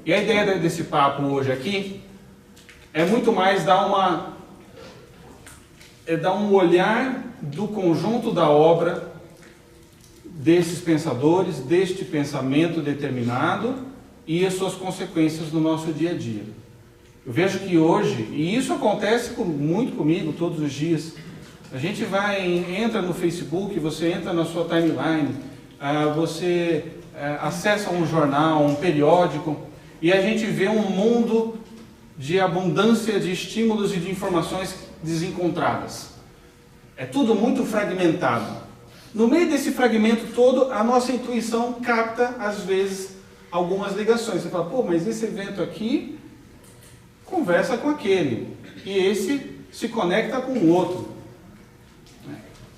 E a ideia desse papo hoje aqui é muito mais dar um olhar do conjunto da obra desses pensadores, deste pensamento determinado e as suas consequências no nosso dia a dia. Eu vejo que hoje, e isso acontece muito comigo todos os dias, a gente entra no Facebook, você entra na sua timeline, você acessa um jornal, um periódico, e a gente vê um mundo de abundância de estímulos e de informações desencontradas. É tudo muito fragmentado. No meio desse fragmento todo, a nossa intuição capta, às vezes, algumas ligações. Você fala, pô, mas esse evento aqui conversa com aquele, e esse se conecta com o outro.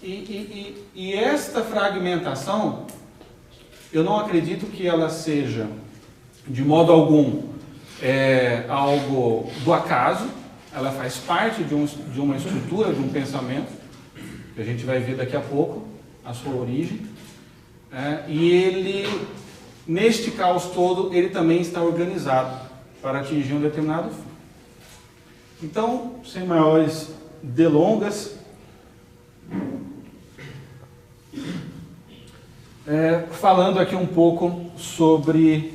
E esta fragmentação, eu não acredito que ela seja, de modo algum, algo do acaso. Ela faz parte de uma estrutura, de um pensamento, que a gente vai ver daqui a pouco, a sua origem. E ele, neste caos todo, ele também está organizado para atingir um determinado fim. Então, sem maiores delongas, falando aqui um pouco sobre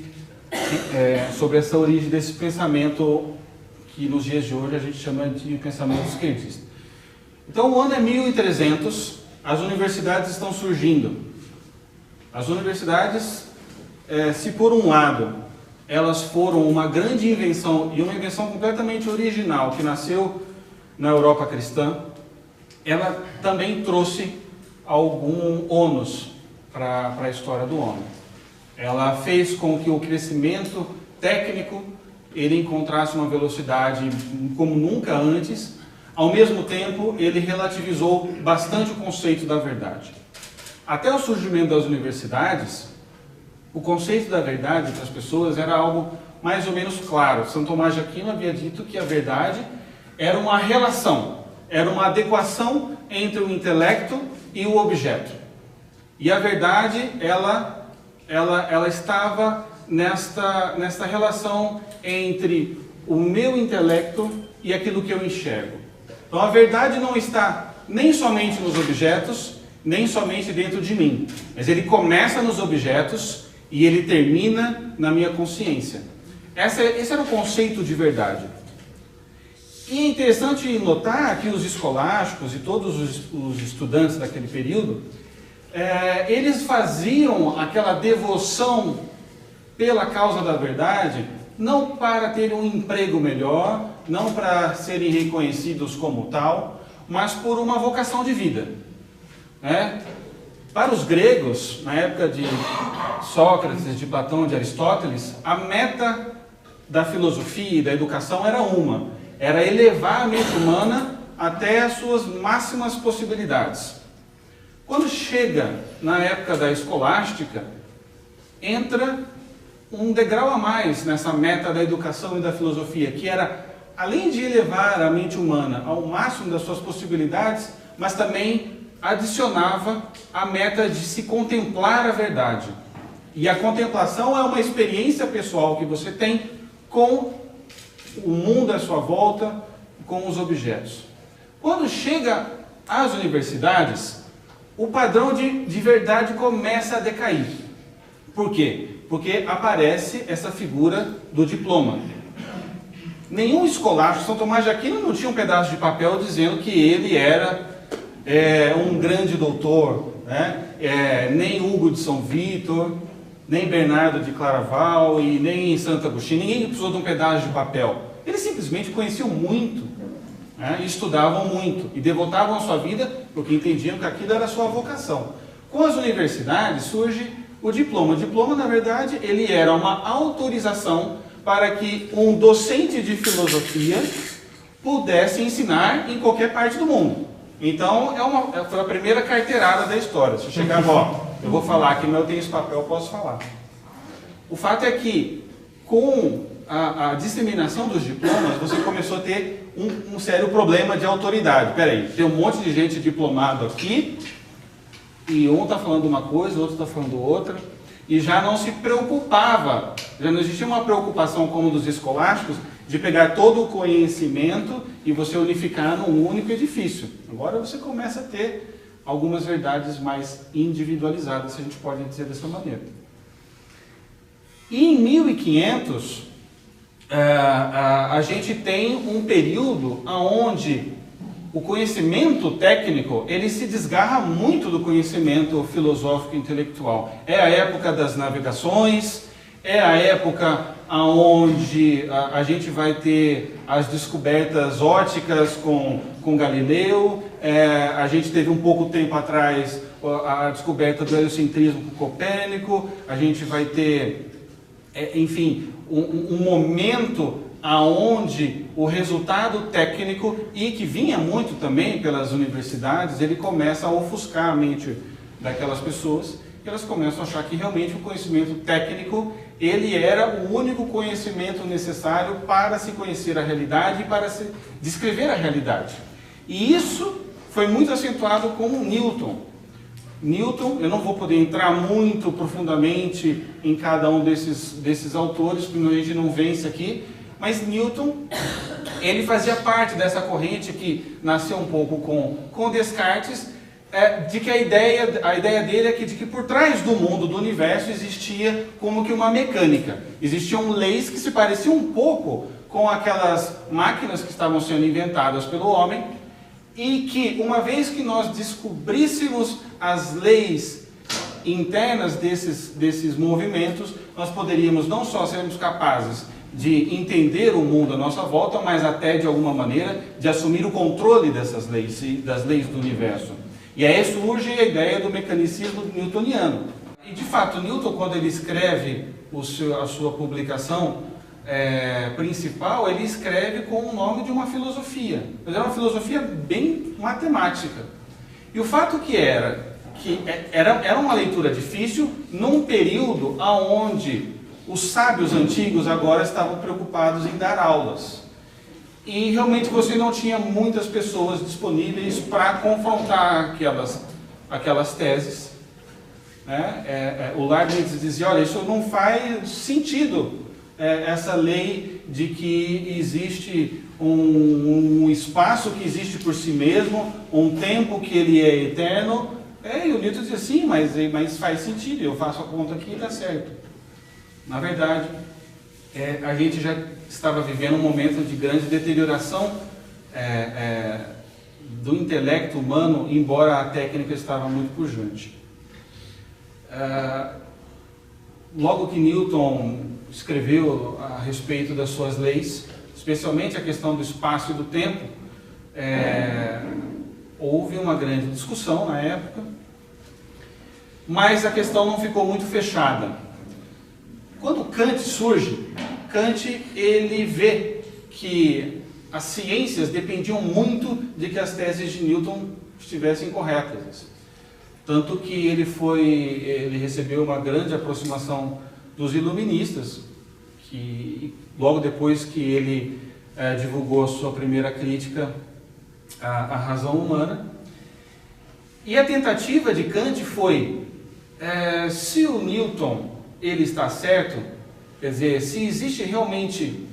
essa origem desse pensamento que nos dias de hoje a gente chama de pensamento esquerdista. Então o ano é 1300, as universidades estão surgindo. As universidades, se por um lado elas foram uma grande invenção, e uma invenção completamente original, que nasceu na Europa cristã, ela também trouxe algum ônus para a história do homem. Ela fez com que o crescimento técnico ele encontrasse uma velocidade como nunca antes. Ao mesmo tempo, ele relativizou bastante o conceito da verdade. Até o surgimento das universidades, o conceito da verdade para as pessoas era algo mais ou menos claro. São Tomás de Aquino havia dito que a verdade era uma relação, era uma adequação entre o intelecto e o objeto. E a verdade, ela estava nesta relação entre o meu intelecto e aquilo que eu enxergo. Então a verdade não está nem somente nos objetos, nem somente dentro de mim, mas ele começa nos objetos e ele termina na minha consciência. Esse era o conceito de verdade. E é interessante notar que os escolásticos e todos os estudantes daquele período, eles faziam aquela devoção pela causa da verdade, não para terem um emprego melhor, não para serem reconhecidos como tal, mas por uma vocação de vida. Para os gregos, na época de Sócrates, de Platão, de Aristóteles, a meta da filosofia e da educação era elevar a mente humana até as suas máximas possibilidades. Quando chega na época da escolástica, entra um degrau a mais nessa meta da educação e da filosofia, que era, além de elevar a mente humana ao máximo das suas possibilidades, mas também adicionava a meta de se contemplar a verdade. E a contemplação é uma experiência pessoal que você tem com o mundo à sua volta, com os objetos. Quando chega às universidades, o padrão de verdade começa a decair. Por quê? Porque aparece essa figura do diploma. Nenhum escolástico, São Tomás de Aquino não tinha um pedaço de papel dizendo que ele era um grande doutor, nem Hugo de São Vítor, nem Bernardo de Claraval e nem Santo Agostinho. Ninguém precisou de um pedaço de papel. Eles simplesmente conheciam muito, e estudavam muito, e devotavam a sua vida porque entendiam que aquilo era a sua vocação. Com as universidades surge o diploma. O diploma, na verdade, ele era uma autorização para que um docente de filosofia pudesse ensinar em qualquer parte do mundo. Então, foi a primeira carteirada da história. Se eu chegava, eu vou falar aqui, mas eu tenho esse papel, eu posso falar. O fato é que, com a disseminação dos diplomas, você começou a ter um sério problema de autoridade. Peraí, tem um monte de gente diplomado aqui, e um está falando uma coisa, o outro está falando outra, e já não se preocupava Já não existia uma preocupação como dos escolásticos de pegar todo o conhecimento e você unificar num único edifício. Agora você começa a ter algumas verdades mais individualizadas, se a gente pode dizer dessa maneira. E em 1500, a gente tem um período onde o conhecimento técnico ele se desgarra muito do conhecimento filosófico e intelectual. É a época das navegações, é a época onde a gente vai ter as descobertas ópticas com Galileu, a gente teve um pouco tempo atrás a descoberta do heliocentrismo com Copérnico, a gente vai ter, enfim, um momento aonde o resultado técnico, e que vinha muito também pelas universidades, ele começa a ofuscar a mente daquelas pessoas, e elas começam a achar que realmente o conhecimento técnico ele era o único conhecimento necessário para se conhecer a realidade e para se descrever a realidade. E isso foi muito acentuado com Newton. Newton, eu não vou poder entrar muito profundamente em cada um desses autores, porque a gente não vence aqui, mas Newton, ele fazia parte dessa corrente que nasceu um pouco com Descartes, de que a ideia dele é de que por trás do mundo, do universo, existia como que uma mecânica. Existiam leis que se pareciam um pouco com aquelas máquinas que estavam sendo inventadas pelo homem, e que uma vez que nós descobríssemos as leis internas desses movimentos, nós poderíamos não só sermos capazes de entender o mundo à nossa volta, mas até de alguma maneira de assumir o controle dessas leis, das leis do universo. E aí surge a ideia do mecanicismo newtoniano. E de fato, Newton, quando ele escreve a sua publicação principal, ele escreve com o nome de uma filosofia. Mas era uma filosofia bem matemática. E o fato era uma leitura difícil num período onde os sábios antigos agora estavam preocupados em dar aulas. E realmente você não tinha muitas pessoas disponíveis para confrontar aquelas teses. Né? O Leibniz dizia, olha, isso não faz sentido, essa lei de que existe um espaço que existe por si mesmo, um tempo que ele é eterno. E o Newton dizia, sim, mas faz sentido, eu faço a conta aqui e dá certo. Na verdade, a gente já estava vivendo um momento de grande deterioração do intelecto humano, embora a técnica estava muito pujante. Logo que Newton escreveu a respeito das suas leis, especialmente a questão do espaço e do tempo, houve uma grande discussão na época, mas a questão não ficou muito fechada. Quando Kant surge, Kant ele vê que as ciências dependiam muito de que as teses de Newton estivessem corretas. Tanto que ele recebeu uma grande aproximação dos iluministas, que logo depois que ele divulgou a sua primeira crítica à razão humana. E a tentativa de Kant foi, se o Newton ele está certo, quer dizer, se existe realmente,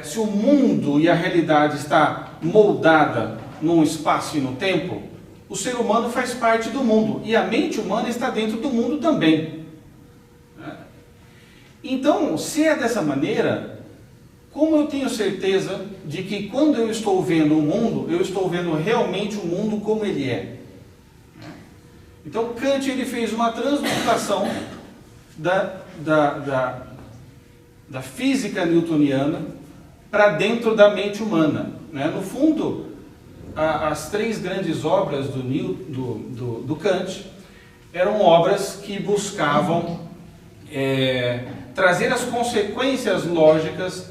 se o mundo e a realidade está moldada num espaço e no tempo, o ser humano faz parte do mundo e a mente humana está dentro do mundo também. Então, se é dessa maneira, como eu tenho certeza de que quando eu estou vendo o mundo, eu estou vendo realmente o mundo como ele é? Então, Kant ele fez uma transmutação da física newtoniana para dentro da mente humana. No fundo, as três grandes obras do Kant eram obras que buscavam trazer as consequências lógicas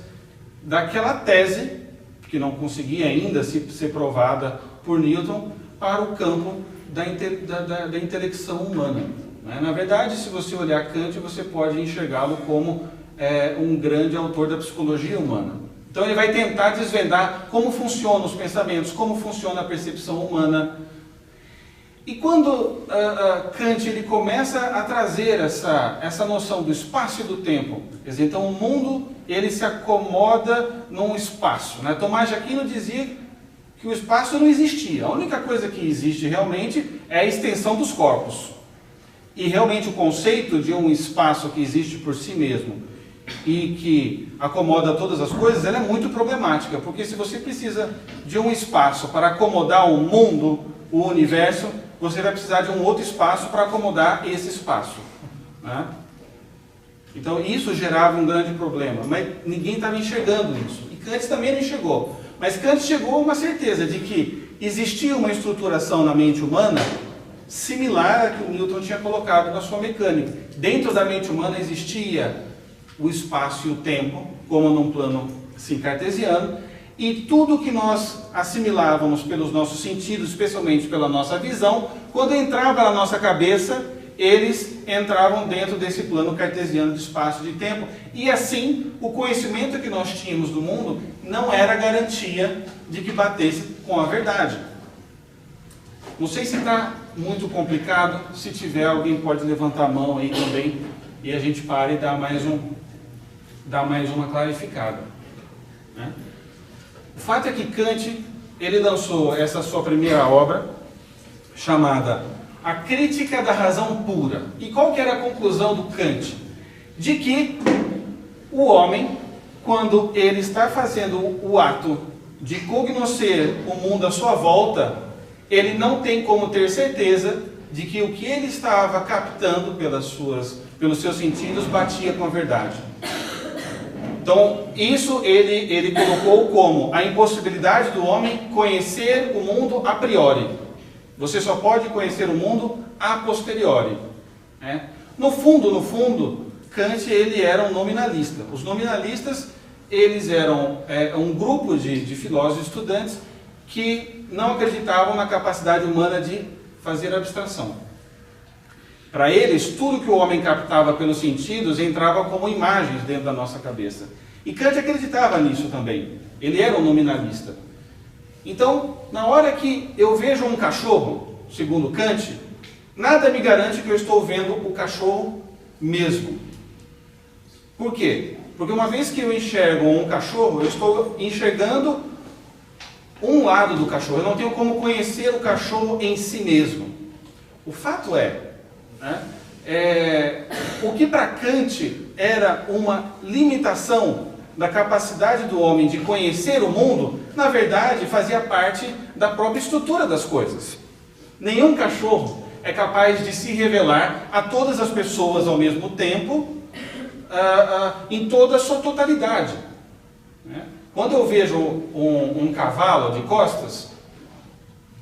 daquela tese, que não conseguia ainda ser provada por Newton, para o campo da intelecção humana. Na verdade, se você olhar Kant, você pode enxergá-lo como um grande autor da psicologia humana. Então ele vai tentar desvendar como funcionam os pensamentos, como funciona a percepção humana. E quando Kant ele começa a trazer essa noção do espaço e do tempo, quer dizer, então o mundo ele se acomoda num espaço, né? Tomás de Aquino dizia que o espaço não existia, a única coisa que existe realmente é a extensão dos corpos. E realmente o conceito de um espaço que existe por si mesmo e que acomoda todas as coisas, ela é muito problemática, porque se você precisa de um espaço para acomodar o mundo, o universo, você vai precisar de um outro espaço para acomodar esse espaço, né? Então isso gerava um grande problema, mas ninguém estava enxergando isso. E Kant também não enxergou. Mas Kant chegou a uma certeza de que existia uma estruturação na mente humana similar à que o Newton tinha colocado na sua mecânica. Dentro da mente humana existia o espaço e o tempo, como num plano assim, cartesiano, e tudo que nós assimilávamos pelos nossos sentidos, especialmente pela nossa visão, quando entrava na nossa cabeça, eles entravam dentro desse plano cartesiano de espaço e de tempo. E assim, o conhecimento que nós tínhamos do mundo não era garantia de que batesse com a verdade. Não sei se está muito complicado. Se tiver, alguém pode levantar a mão aí também e a gente para e dá mais uma clarificada, né? O fato é que Kant, ele lançou essa sua primeira obra, chamada A Crítica da Razão Pura. E qual que era a conclusão do Kant? De que o homem, quando ele está fazendo o ato de cognoscer o mundo à sua volta, ele não tem como ter certeza de que o que ele estava captando pelos seus sentidos batia com a verdade. Então, isso ele colocou como a impossibilidade do homem conhecer o mundo a priori. Você só pode conhecer o mundo a posteriori, né? No fundo, Kant ele era um nominalista. Os nominalistas, eles eram um grupo de filósofos estudantes que não acreditavam na capacidade humana de fazer abstração. Para eles, tudo que o homem captava pelos sentidos entrava como imagens dentro da nossa cabeça. E Kant acreditava nisso também. Ele era um nominalista. Então, na hora que eu vejo um cachorro, segundo Kant, nada me garante que eu estou vendo o cachorro mesmo. Por quê? Porque uma vez que eu enxergo um cachorro, eu estou enxergando um lado do cachorro. Eu não tenho como conhecer o cachorro em si mesmo. O fato é, o que para Kant era uma limitação da capacidade do homem de conhecer o mundo, na verdade fazia parte da própria estrutura das coisas. Nenhum cachorro é capaz de se revelar a todas as pessoas ao mesmo tempo, em toda a sua totalidade, né? Quando eu vejo um cavalo de costas,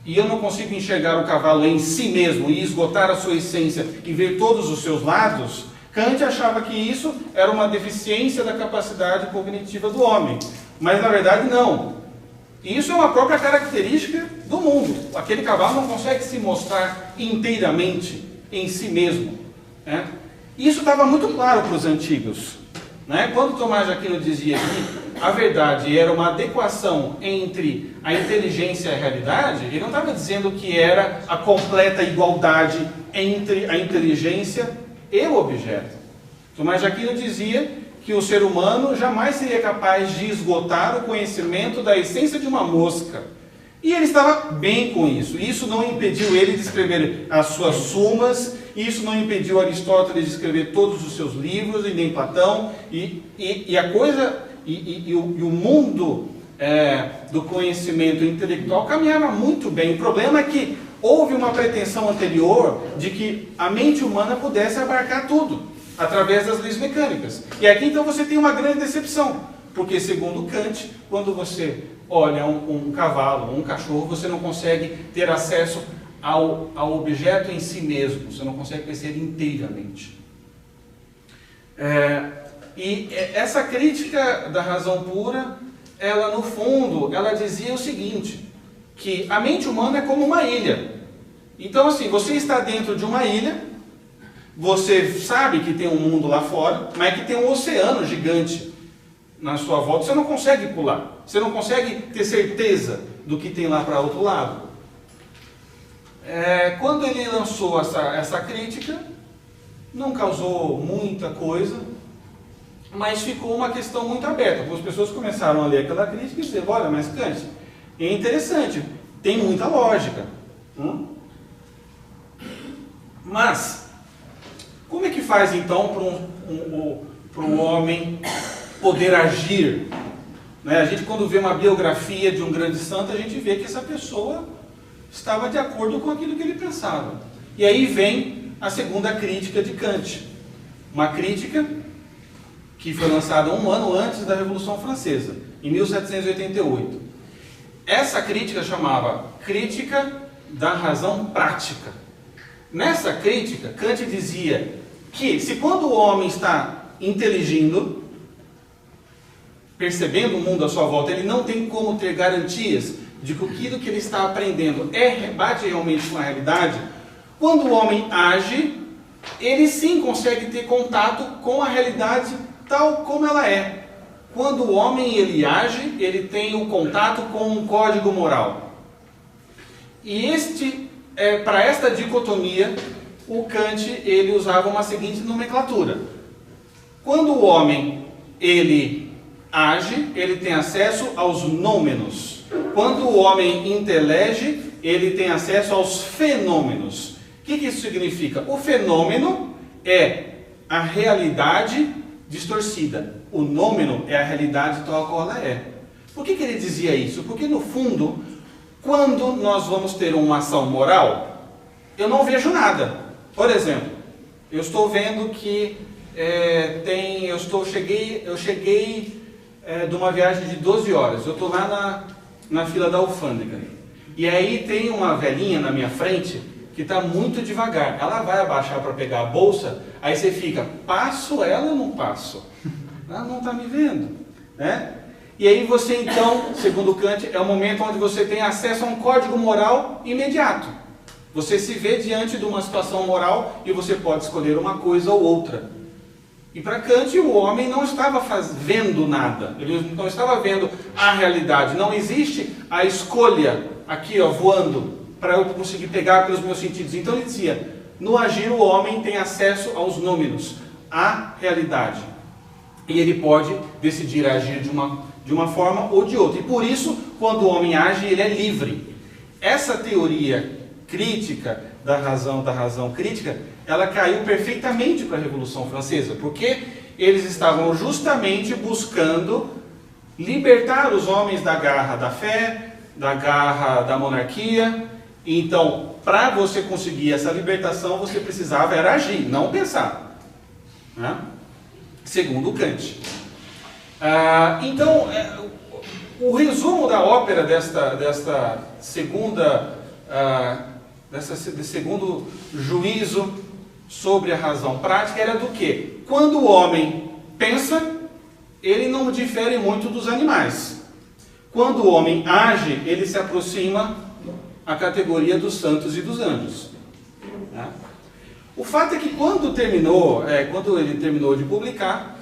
e eu não consigo enxergar o cavalo em si mesmo e esgotar a sua essência e ver todos os seus lados, Kant achava que isso era uma deficiência da capacidade cognitiva do homem. Mas na verdade não. Isso é uma própria característica do mundo. Aquele cavalo não consegue se mostrar inteiramente em si mesmo, né? Isso estava muito claro para os antigos, né? Quando Tomás de Aquino dizia que a verdade era uma adequação entre a inteligência e a realidade, ele não estava dizendo que era a completa igualdade entre a inteligência e o objeto. Tomás de Aquino dizia que o ser humano jamais seria capaz de esgotar o conhecimento da essência de uma mosca. E ele estava bem com isso. Isso não impediu ele de escrever as suas sumas, isso não impediu Aristóteles de escrever todos os seus livros, e nem Platão, o mundo do conhecimento intelectual caminhava muito bem. O problema é que houve uma pretensão anterior de que a mente humana pudesse abarcar tudo, através das leis mecânicas. E aqui então você tem uma grande decepção, porque segundo Kant, quando você olha um cavalo, um cachorro, você não consegue ter acesso ao objeto em si mesmo, você não consegue conhecer inteiramente. E essa crítica da razão pura, ela no fundo, ela dizia o seguinte, que a mente humana é como uma ilha. Então assim, você está dentro de uma ilha, você sabe que tem um mundo lá fora, mas que tem um oceano gigante na sua volta, você não consegue pular, você não consegue ter certeza do que tem lá para o outro lado. Quando ele lançou essa crítica, não causou muita coisa, mas ficou uma questão muito aberta. Algumas pessoas começaram a ler aquela crítica e dizer, olha, mas Kant, é interessante, tem muita lógica. Mas, como é que faz então para um homem poder agir? Né? A gente, quando vê uma biografia de um grande santo, a gente vê que essa pessoa estava de acordo com aquilo que ele pensava. E aí vem a segunda crítica de Kant. Uma crítica que foi lançada um ano antes da Revolução Francesa, em 1788. Essa crítica chamava Crítica da Razão Prática. Nessa crítica, Kant dizia que se quando o homem está inteligindo, percebendo o mundo à sua volta, ele não tem como ter garantias de que aquilo que ele está aprendendo bate realmente com a realidade, quando o homem age, ele sim consegue ter contato com a realidade tal como ela é. Quando o homem ele age, ele tem o contato com um código moral. E para esta dicotomia, o Kant ele usava uma seguinte nomenclatura. Quando o homem ele age, ele tem acesso aos nômenos. Quando o homem intelege, ele tem acesso aos fenômenos. O que isso significa? O fenômeno é a realidade distorcida. O nômeno é a realidade tal qual ela é. Por que ele dizia isso? Porque no fundo, quando nós vamos ter uma ação moral, eu não vejo nada. Por exemplo, eu estou vendo que eu cheguei de uma viagem de 12 horas. Eu estou lá na fila da alfândega. E aí tem uma velhinha na minha frente que está muito devagar. Ela vai abaixar para pegar a bolsa, aí você fica, passo ela ou não passo? Ela não está me vendo, né? E aí você então, segundo Kant, é o momento onde você tem acesso a um código moral imediato. Você se vê diante de uma situação moral e você pode escolher uma coisa ou outra. E para Kant o homem não estava vendo nada, ele não estava vendo a realidade. Não existe a escolha aqui voando para eu conseguir pegar pelos meus sentidos. Então ele dizia, no agir o homem tem acesso aos nômenos, à realidade. E ele pode decidir agir de uma forma ou de outra. E por isso, quando o homem age, ele é livre. Essa teoria crítica da razão crítica, ela caiu perfeitamente para a Revolução Francesa, porque eles estavam justamente buscando libertar os homens da garra da fé, da garra da monarquia. Então, para você conseguir essa libertação, você precisava era agir, não pensar, né? Segundo Kant. Então, o resumo da ópera desta desse segundo juízo sobre a razão prática era do quê? Quando o homem pensa, ele não difere muito dos animais. Quando o homem age, ele se aproxima à categoria dos santos e dos anjos. O fato é que quando ele terminou de publicar,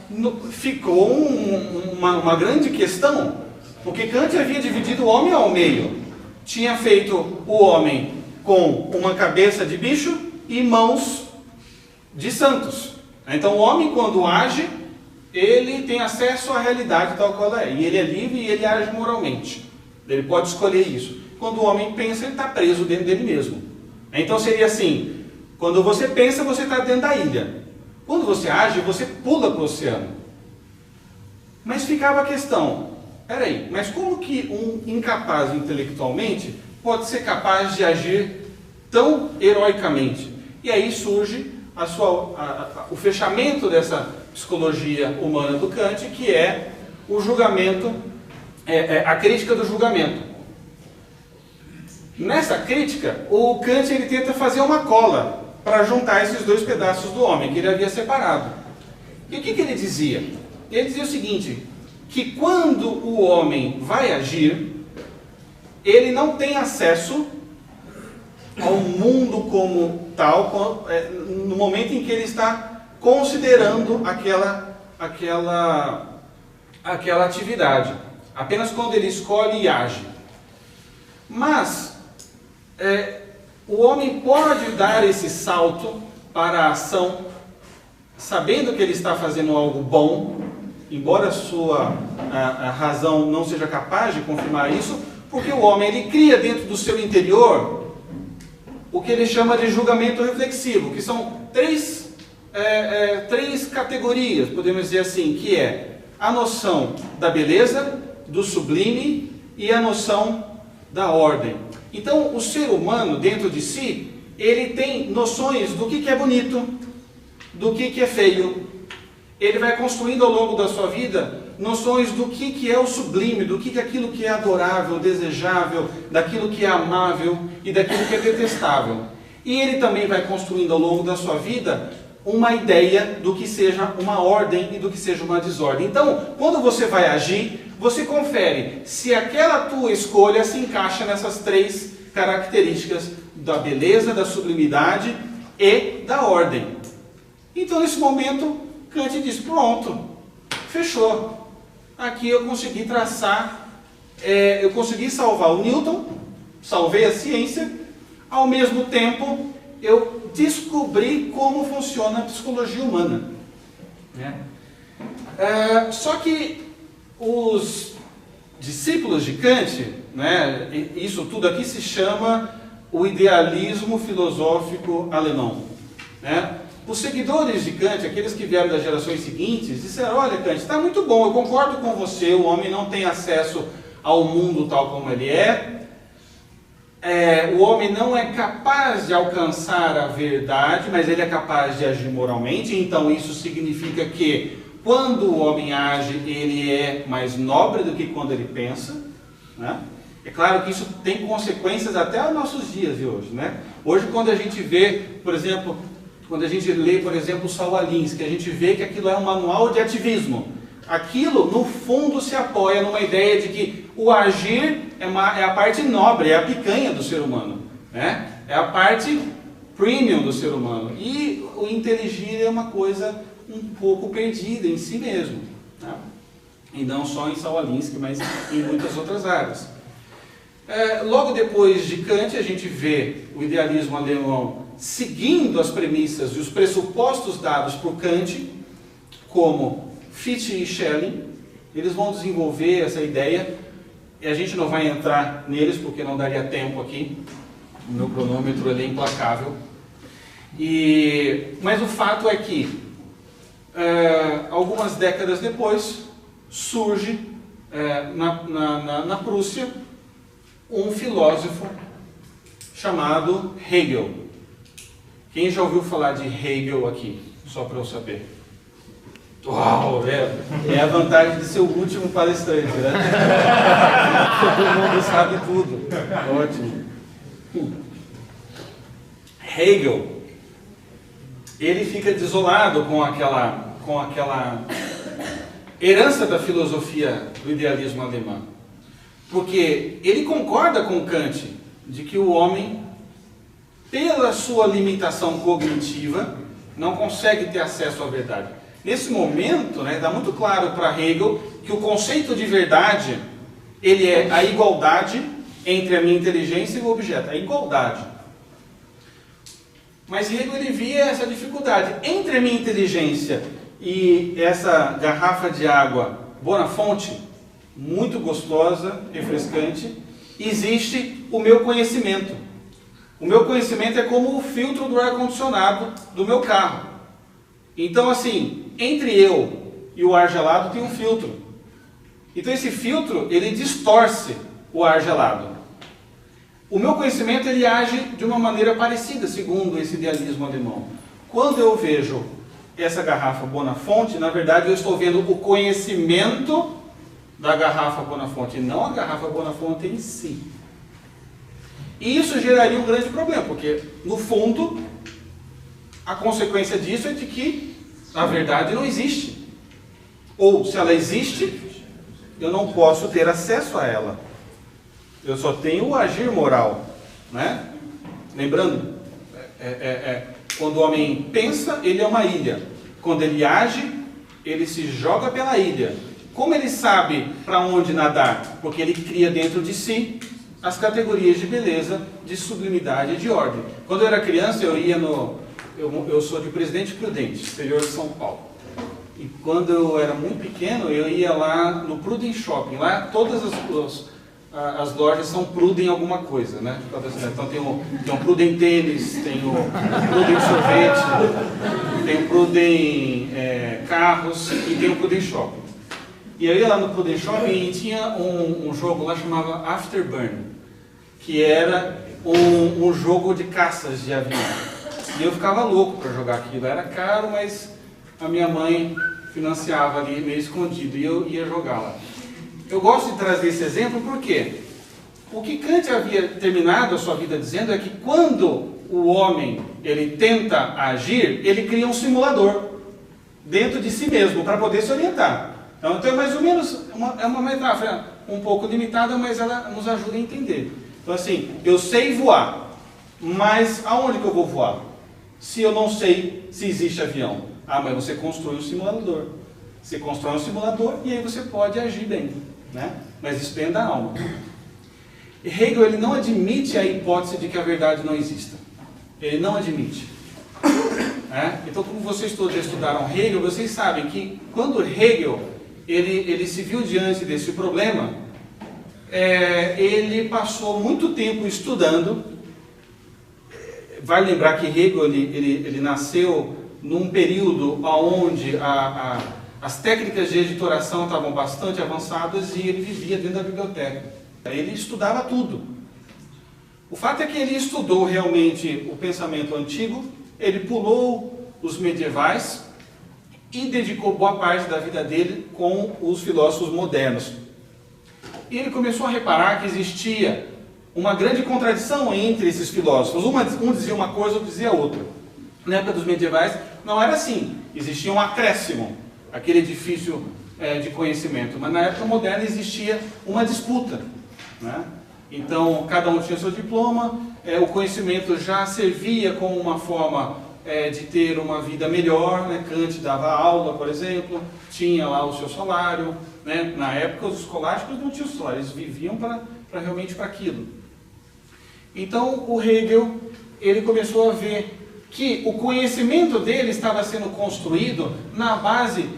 ficou uma grande questão, porque Kant havia dividido o homem ao meio. Tinha feito o homem com uma cabeça de bicho e mãos de santos. Então o homem, quando age, ele tem acesso à realidade tal qual ela é. E ele é livre e ele age moralmente. Ele pode escolher isso. Quando o homem pensa, ele está preso dentro dele mesmo. Então seria assim, quando você pensa, você está dentro da ilha. Quando você age, você pula para o oceano. Mas ficava a questão, peraí, mas como que um incapaz intelectualmente pode ser capaz de agir tão heroicamente? E aí surge o fechamento dessa psicologia humana do Kant, que é o julgamento, a crítica do julgamento. Nessa crítica, o Kant ele tenta fazer uma cola para juntar esses dois pedaços do homem que ele havia separado. E o que ele dizia? Ele dizia o seguinte, que quando o homem vai agir, ele não tem acesso ao mundo como tal, no momento em que ele está considerando aquela atividade. Apenas quando ele escolhe e age. Mas, o homem pode dar esse salto para a ação, sabendo que ele está fazendo algo bom, embora a sua a razão não seja capaz de confirmar isso, porque o homem ele cria dentro do seu interior o que ele chama de julgamento reflexivo, que são três categorias, podemos dizer assim, que é a noção da beleza, do sublime e a noção da ordem. Então, o ser humano, dentro de si, ele tem noções do que é bonito, do que é feio. Ele vai construindo ao longo da sua vida noções do que é o sublime, do que é aquilo que é adorável, desejável, daquilo que é amável e daquilo que é detestável. E ele também vai construindo ao longo da sua vida uma ideia do que seja uma ordem e do que seja uma desordem. Então, quando você vai agir, você confere se aquela tua escolha se encaixa nessas três características da beleza, da sublimidade e da ordem. Então, nesse momento, Kant diz, pronto, fechou. Aqui eu consegui traçar, eu consegui salvar o Newton, salvei a ciência, ao mesmo tempo eu descobri como funciona a psicologia humana. Só que os discípulos de Kant, isso tudo aqui se chama o idealismo filosófico alemão. Os seguidores de Kant, aqueles que vieram das gerações seguintes, disseram, olha Kant, está muito bom, eu concordo com você, o homem não tem acesso ao mundo tal como ele o homem não é capaz de alcançar a verdade, mas ele é capaz de agir moralmente, então isso significa que quando o homem age, ele é mais nobre do que quando ele pensa. É claro que isso tem consequências até aos nossos dias de hoje. Hoje, quando a gente vê, por exemplo, quando a gente lê, por exemplo, o Saul Alinsky, a gente vê que aquilo é um manual de ativismo. Aquilo, no fundo, se apoia numa ideia de que o agir é a parte nobre, é a picanha do ser humano. É a parte premium do ser humano. E o inteligir é uma coisa um pouco perdida em si mesmo. E não só em Saul Alinsky, mas em muitas outras áreas. Logo depois de Kant, a gente vê o idealismo alemão seguindo as premissas e os pressupostos dados por Kant, como Fichte e Schelling. Eles vão desenvolver essa ideia, e a gente não vai entrar neles, porque não daria tempo aqui. O meu cronômetro ele é implacável. Mas o fato é que, algumas décadas depois, surge na Prússia um filósofo chamado Hegel. Quem já ouviu falar de Hegel aqui? Só para eu saber. Uau, é a vantagem de ser o último palestrante, Todo mundo sabe tudo. Ótimo. Hegel, ele fica desolado com aquela herança da filosofia do idealismo alemão. Porque ele concorda com Kant de que o homem, pela sua limitação cognitiva, não consegue ter acesso à verdade. Nesse momento, dá muito claro para Hegel que o conceito de verdade, ele é a igualdade entre a minha inteligência e o objeto, a igualdade. Mas Hegel ele via essa dificuldade. Entre a minha inteligência e essa garrafa de água Bonafonte, muito gostosa, refrescante, existe o meu conhecimento. O meu conhecimento é como o filtro do ar-condicionado do meu carro. Então, assim, entre eu e o ar gelado tem um filtro. Então, esse filtro, ele distorce o ar gelado. O meu conhecimento, ele age de uma maneira parecida, segundo esse idealismo alemão. Quando eu vejo essa garrafa Bonafonte, na verdade, eu estou vendo o conhecimento da garrafa Bonafonte, não a garrafa Bonafonte em si. E isso geraria um grande problema, porque, no fundo, a consequência disso é de que a verdade não existe. Ou, se ela existe, eu não posso ter acesso a ela. Eu só tenho o agir moral. Lembrando, quando o homem pensa, ele é uma ilha. Quando ele age, ele se joga pela ilha. Como ele sabe para onde nadar? Porque ele cria dentro de si as categorias de beleza, de sublimidade e de ordem. Quando eu era criança, eu ia no... Eu sou de Presidente Prudente, exterior de São Paulo. E quando eu era muito pequeno, eu ia lá no Pruden Shopping. Lá todas as lojas são Pruden alguma coisa, né? Então tem o Pruden Tênis, tem o Pruden Sorvete, tem o Pruden Carros e tem o Pruden Shopping. E eu ia lá no Pruden Shopping e tinha um jogo lá chamado Afterburn, que era um jogo de caças de avião. E eu ficava louco para jogar aquilo. Era caro, mas a minha mãe financiava ali meio escondido e eu ia jogar lá. Eu gosto de trazer esse exemplo porque o que Kant havia terminado a sua vida dizendo é que quando o homem ele tenta agir, ele cria um simulador dentro de si mesmo para poder se orientar. Então é mais ou menos uma metáfora um pouco limitada, mas ela nos ajuda a entender. Então assim, eu sei voar, mas aonde que eu vou voar? Se eu não sei se existe avião. Ah, mas você constrói um simulador. Você constrói um simulador e aí você pode agir bem, né? Mas isso dentro da alma. E Hegel ele não admite a hipótese de que a verdade não exista. Ele não admite. Então, como vocês todos já estudaram Hegel, vocês sabem que quando Hegel ele se viu diante desse problema, ele passou muito tempo estudando. Vale lembrar que Hegel ele nasceu num período onde as técnicas de editoração estavam bastante avançadas e ele vivia dentro da biblioteca. Ele estudava tudo. O fato é que ele estudou realmente o pensamento antigo, ele pulou os medievais e dedicou boa parte da vida dele com os filósofos modernos. E ele começou a reparar que existia uma grande contradição entre esses filósofos. Um dizia uma coisa, outro dizia outra. Na época dos medievais não era assim. Existia um acréscimo, aquele edifício de conhecimento. Mas na época moderna existia uma disputa, né? Então cada um tinha seu diploma, o conhecimento já servia como uma forma de ter uma vida melhor, né? Kant dava aula, por exemplo, tinha lá o seu salário, né? Na época os escolásticos não tinham salário, eles viviam realmente para aquilo. Então o Hegel ele começou a ver que o conhecimento dele estava sendo construído na base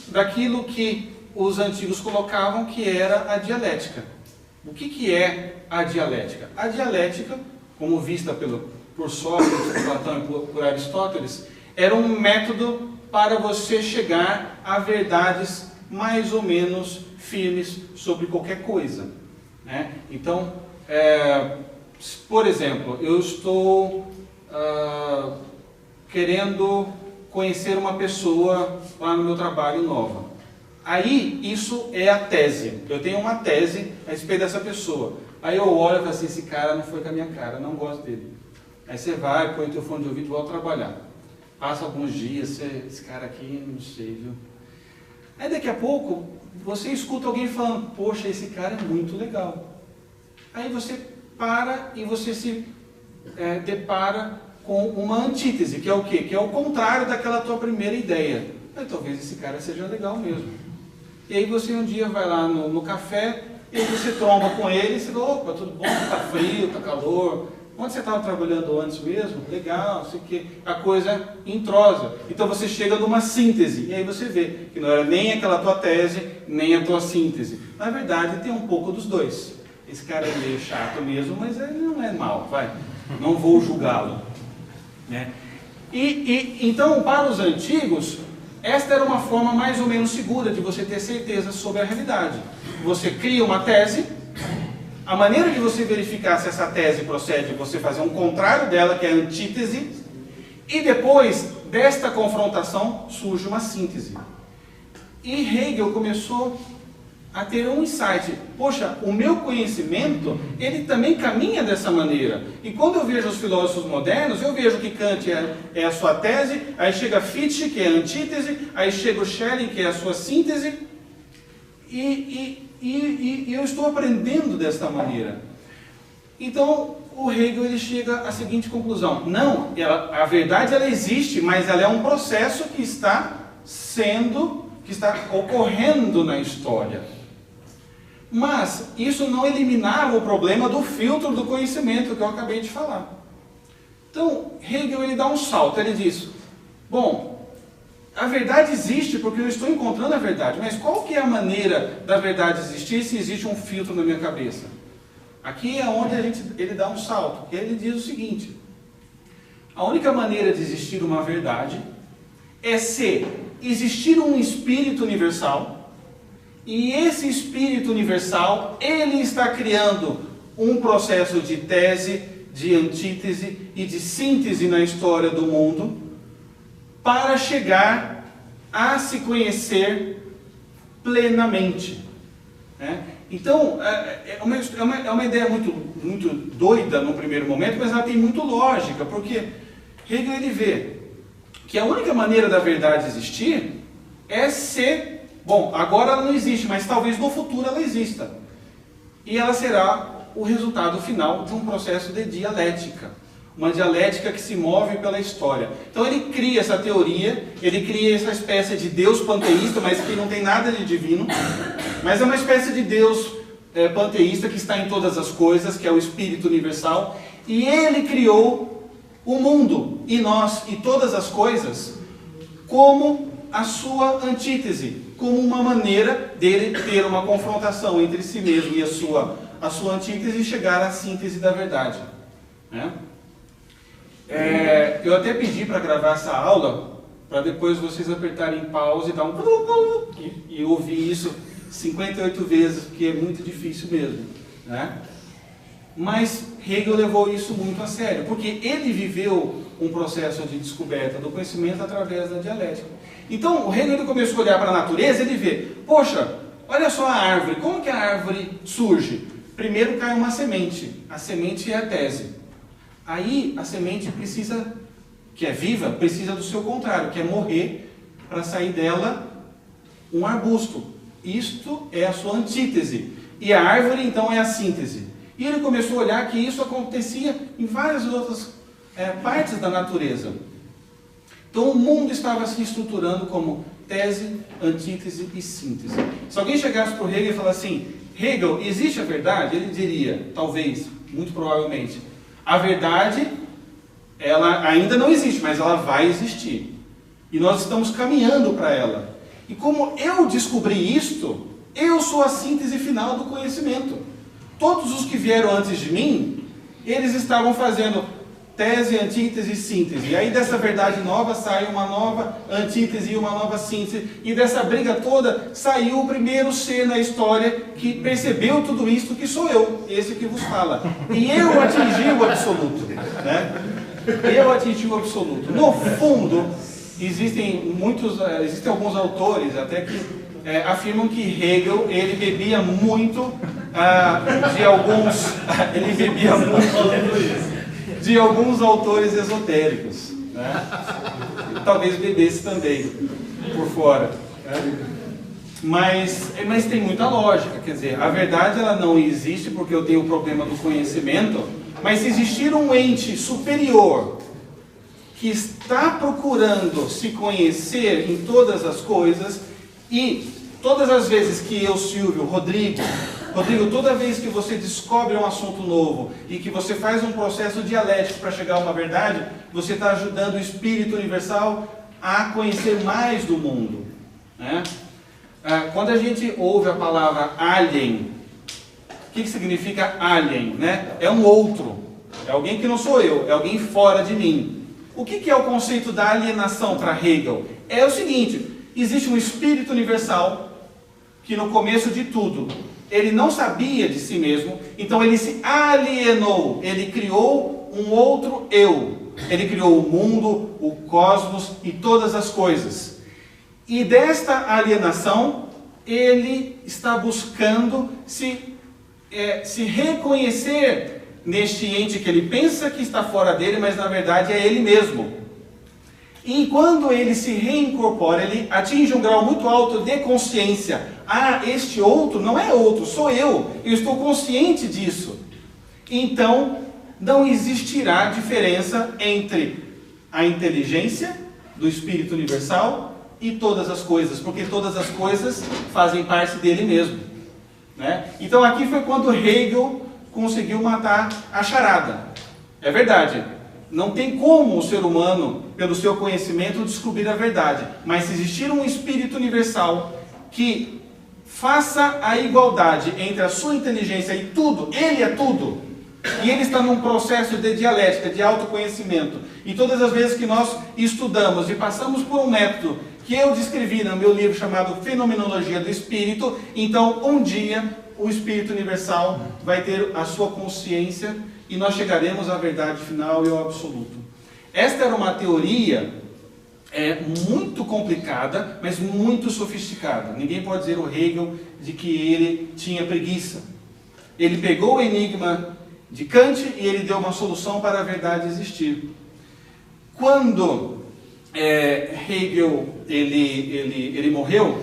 daquilo que os antigos colocavam que era a dialética. O que é a dialética? A dialética, como vista por Sócrates, por Platão e por Aristóteles, era um método para você chegar a verdades mais ou menos firmes sobre qualquer coisa, né? Então, por exemplo, eu estou querendo conhecer uma pessoa lá no meu trabalho nova. Aí, isso é a tese. Eu tenho uma tese a respeito dessa pessoa. Aí eu olho e falo assim, esse cara não foi com a minha cara, não gosto dele. Aí você vai, põe o teu fone de ouvido e volta a trabalhar. Passa alguns dias, esse cara aqui, não sei, viu? Aí daqui a pouco, você escuta alguém falando, poxa, esse cara é muito legal. Aí você para e você se depara com uma antítese, que é o quê? Que é o contrário daquela tua primeira ideia. Aí, talvez esse cara seja legal mesmo. E aí você um dia vai lá no café, e aí você tromba com ele, e você fala, opa, tudo bom, tá frio, tá calor, onde você estava trabalhando antes mesmo? Legal, não sei o quê. A coisa entrosa. Então você chega numa síntese, e aí você vê que não era nem aquela tua tese, nem a tua síntese. Na verdade, tem um pouco dos dois. Esse cara é meio chato mesmo, mas ele não é mau, vai. Não vou julgá-lo, né? Então, para os antigos, esta era uma forma mais ou menos segura de você ter certeza sobre a realidade. Você cria uma tese, a maneira de você verificar se essa tese procede é você fazer um contrário dela, que é a antítese, e depois desta confrontação surge uma síntese. E Hegel começou a ter um insight. Poxa, o meu conhecimento, ele também caminha dessa maneira. E quando eu vejo os filósofos modernos, eu vejo que Kant é a sua tese, aí chega Fichte, que é a antítese, aí chega o Schelling, que é a sua síntese, e eu estou aprendendo desta maneira. Então, o Hegel ele chega à seguinte conclusão. Não, a verdade ela existe, mas ela é um processo que está ocorrendo na história. Mas isso não eliminava o problema do filtro do conhecimento que eu acabei de falar. Então, Hegel ele dá um salto, ele diz, bom, a verdade existe porque eu estou encontrando a verdade, mas qual que é a maneira da verdade existir se existe um filtro na minha cabeça? Aqui é onde ele dá um salto, que ele diz o seguinte, a única maneira de existir uma verdade é se existir um espírito universal, e esse espírito universal, ele está criando um processo de tese, de antítese e de síntese na história do mundo, para chegar a se conhecer plenamente. Né? Então, é uma ideia muito doida no primeiro momento, mas ela tem muito lógica, porque Hegel ele vê que a única maneira da verdade existir é ser, bom, agora ela não existe, mas talvez no futuro ela exista. E ela será o resultado final de um processo de dialética. Uma dialética que se move pela história. Então ele cria essa teoria, ele cria essa espécie de Deus panteísta, mas que não tem nada de divino, mas é uma espécie de Deus panteísta que está em todas as coisas, que é o Espírito Universal, e ele criou o mundo, e nós, e todas as coisas, como a sua antítese, como uma maneira dele ter uma confrontação entre si mesmo e a sua antítese e chegar à síntese da verdade. Né? Eu até pedi para gravar essa aula, para depois vocês apertarem pause e dar e ouvir isso 58 vezes, porque é muito difícil mesmo. Né? Mas Hegel levou isso muito a sério, porque ele viveu um processo de descoberta do conhecimento através da dialética. Então, o Hegel começou a olhar para a natureza e ele vê, poxa, olha só a árvore, como que a árvore surge? Primeiro cai uma semente, a semente é a tese. Aí a semente precisa, que é viva, precisa do seu contrário, que é morrer para sair dela um arbusto. Isto é a sua antítese. E a árvore então é a síntese. E ele começou a olhar que isso acontecia em várias outras partes da natureza. Então o mundo estava se estruturando como tese, antítese e síntese. Se alguém chegasse para o Hegel e falasse assim, Hegel, existe a verdade? Ele diria, talvez, muito provavelmente, a verdade, ela ainda não existe, mas ela vai existir. E nós estamos caminhando para ela. E como eu descobri isto, eu sou a síntese final do conhecimento. Todos os que vieram antes de mim, eles estavam fazendo tese, antítese e síntese. E aí dessa verdade nova saiu uma nova antítese e uma nova síntese. E dessa briga toda saiu o primeiro ser na história que percebeu tudo isso, que sou eu, esse que vos fala. E eu atingi o absoluto. Né? Eu atingi o absoluto. No fundo, existem alguns autores até que afirmam que Hegel ele bebia muito de alguns autores esotéricos, né? Talvez bebesse também por fora, né? Mas tem muita lógica, quer dizer, a verdade ela não existe porque eu tenho o problema do conhecimento, mas se existir um ente superior que está procurando se conhecer em todas as coisas, e todas as vezes que eu, Silvio, Rodrigo, toda vez que você descobre um assunto novo e que você faz um processo dialético para chegar a uma verdade, você está ajudando o Espírito Universal a conhecer mais do mundo. Né? Quando a gente ouve a palavra alien, o que significa alien? Né? É um outro, é alguém que não sou eu, é alguém fora de mim. O que é o conceito da alienação para Hegel? É o seguinte, existe um Espírito Universal que no começo de tudo, ele não sabia de si mesmo, então ele se alienou, ele criou um outro eu. Ele criou o mundo, o cosmos e todas as coisas. E desta alienação, ele está buscando se reconhecer neste ente que ele pensa que está fora dele, mas na verdade é ele mesmo. E quando ele se reincorpora, ele atinge um grau muito alto de consciência. Este outro não é outro, sou eu estou consciente disso. Então, não existirá diferença entre a inteligência do Espírito Universal e todas as coisas, porque todas as coisas fazem parte dele mesmo. né? Então aqui foi quando Hegel conseguiu matar a charada. É verdade, não tem como o ser humano, pelo seu conhecimento, descobrir a verdade. Mas se existir um espírito universal que faça a igualdade entre a sua inteligência e tudo, ele é tudo, e ele está num processo de dialética, de autoconhecimento. E todas as vezes que nós estudamos e passamos por um método que eu descrevi no meu livro chamado Fenomenologia do Espírito, então um dia o Espírito Universal vai ter a sua consciência e nós chegaremos à verdade final e ao absoluto. Esta era uma teoria muito complicada, mas muito sofisticada. Ninguém pode dizer o Hegel de que ele tinha preguiça. Ele pegou o enigma de Kant e ele deu uma solução para a verdade existir. Quando Hegel ele morreu,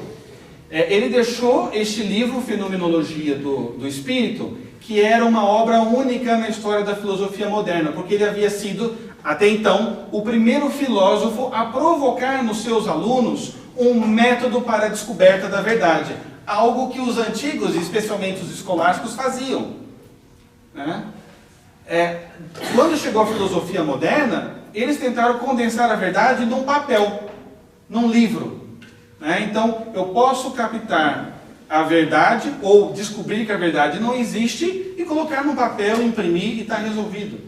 ele deixou este livro, Fenomenologia do Espírito, que era uma obra única na história da filosofia moderna, porque ele havia sido, até então, o primeiro filósofo a provocar nos seus alunos um método para a descoberta da verdade, algo que os antigos, especialmente os escolásticos, faziam, né? Quando chegou a filosofia moderna, eles tentaram condensar a verdade num papel, num livro, né? Então, eu posso captar a verdade, ou descobrir que a verdade não existe, e colocar num papel, imprimir e está resolvido.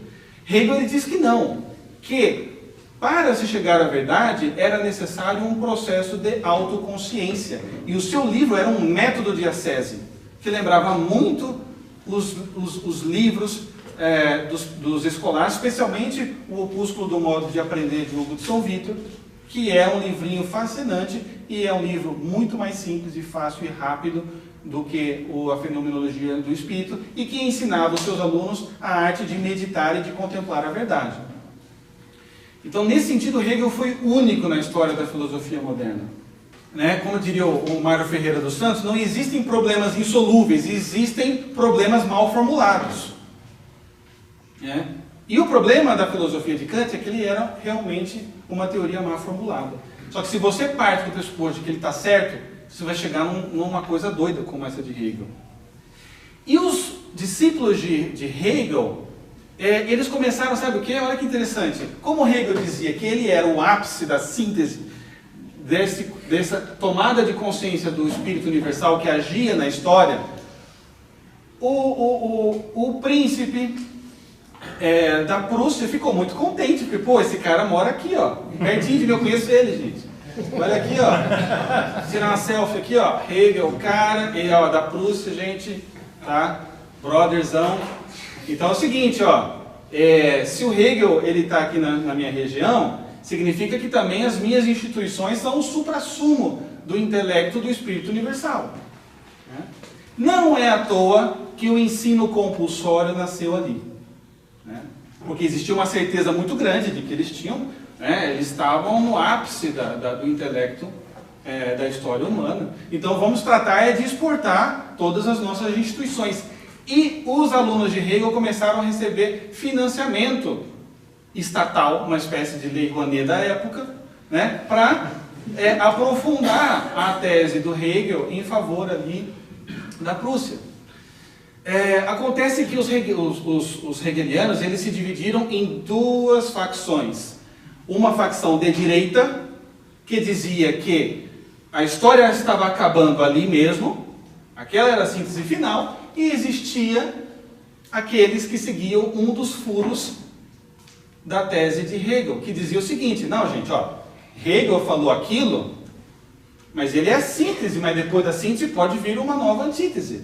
Hegel ele diz que não, que para se chegar à verdade era necessário um processo de autoconsciência. E o seu livro era um método de ascese, que lembrava muito os livros dos escolares, especialmente o Opúsculo do Modo de Aprender de Hugo de São Vítor, que é um livrinho fascinante e é um livro muito mais simples e fácil e rápido do que a Fenomenologia do Espírito, e que ensinava os seus alunos a arte de meditar e de contemplar a verdade. Então, nesse sentido, Hegel foi único na história da filosofia moderna, né? Como diria o Mário Ferreira dos Santos, não existem problemas insolúveis, existem problemas mal formulados, né? E o problema da filosofia de Kant é que ele era realmente uma teoria mal formulada. Só que se você parte do pressuposto de que ele está certo, você vai chegar numa coisa doida como essa de Hegel. E os discípulos de Hegel, eles começaram, sabe o quê? Olha que interessante. Como Hegel dizia que ele era o ápice da síntese dessa tomada de consciência do Espírito Universal que agia na história, o príncipe da Prússia ficou muito contente, porque, pô, esse cara mora aqui, ó, pertinho de mim, eu conheço ele, gente. Olha aqui, ó, tirar uma selfie aqui, ó, Hegel, cara, e ó, da Prússia, gente, tá, brotherzão. Então é o seguinte, ó, se o Hegel, ele tá aqui na minha região, significa que também as minhas instituições são o suprassumo do intelecto do Espírito Universal, né? Não é à toa que o ensino compulsório nasceu ali, né? Porque existia uma certeza muito grande de que eles tinham, eles estavam no ápice do intelecto da história humana. Então vamos tratar de exportar todas as nossas instituições. E os alunos de Hegel começaram a receber financiamento estatal, uma espécie de lei Rouanet da época, né, para aprofundar a tese do Hegel em favor ali da Prússia. Acontece que os hegelianos eles se dividiram em duas facções. Uma facção de direita, que dizia que a história estava acabando ali mesmo, aquela era a síntese final, e existia aqueles que seguiam um dos furos da tese de Hegel, que dizia o seguinte: não, gente, ó, Hegel falou aquilo, mas ele é a síntese, mas depois da síntese pode vir uma nova antítese.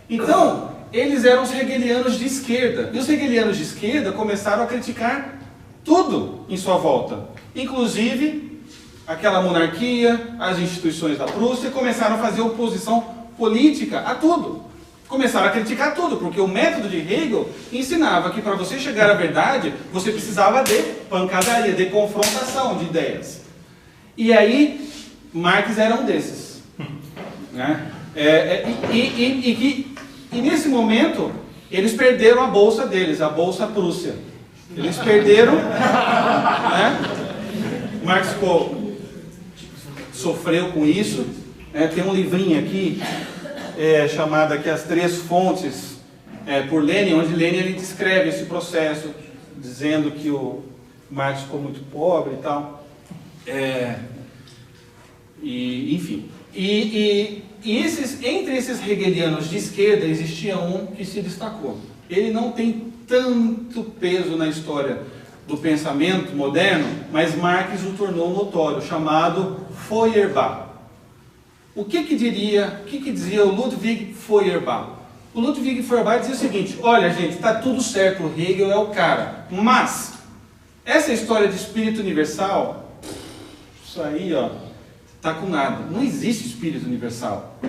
Então, eles eram os hegelianos de esquerda, e os hegelianos de esquerda começaram a criticar tudo em sua volta, inclusive aquela monarquia, as instituições da Prússia, começaram a fazer oposição política a tudo. Começaram a criticar tudo, porque o método de Hegel ensinava que para você chegar à verdade, você precisava de pancadaria, de confrontação de ideias. E aí, Marx era um desses, né? E nesse momento, eles perderam a bolsa deles, a Bolsa Prússia. Eles perderam, né? Marx sofreu com isso. Tem um livrinho aqui chamada aqui As Três Fontes, por Lenin, onde Lenin ele descreve esse processo, dizendo que o Marx ficou muito pobre e tal. Enfim. Entre esses hegelianos de esquerda existia um que se destacou. Ele não tem tanto peso na história do pensamento moderno, mas Marx o tornou notório, chamado Feuerbach. O que dizia o Ludwig Feuerbach? O Ludwig Feuerbach dizia o seguinte: olha, gente, está tudo certo, o Hegel é o cara, mas essa história de espírito universal, isso aí, tá com nada. Não existe espírito universal.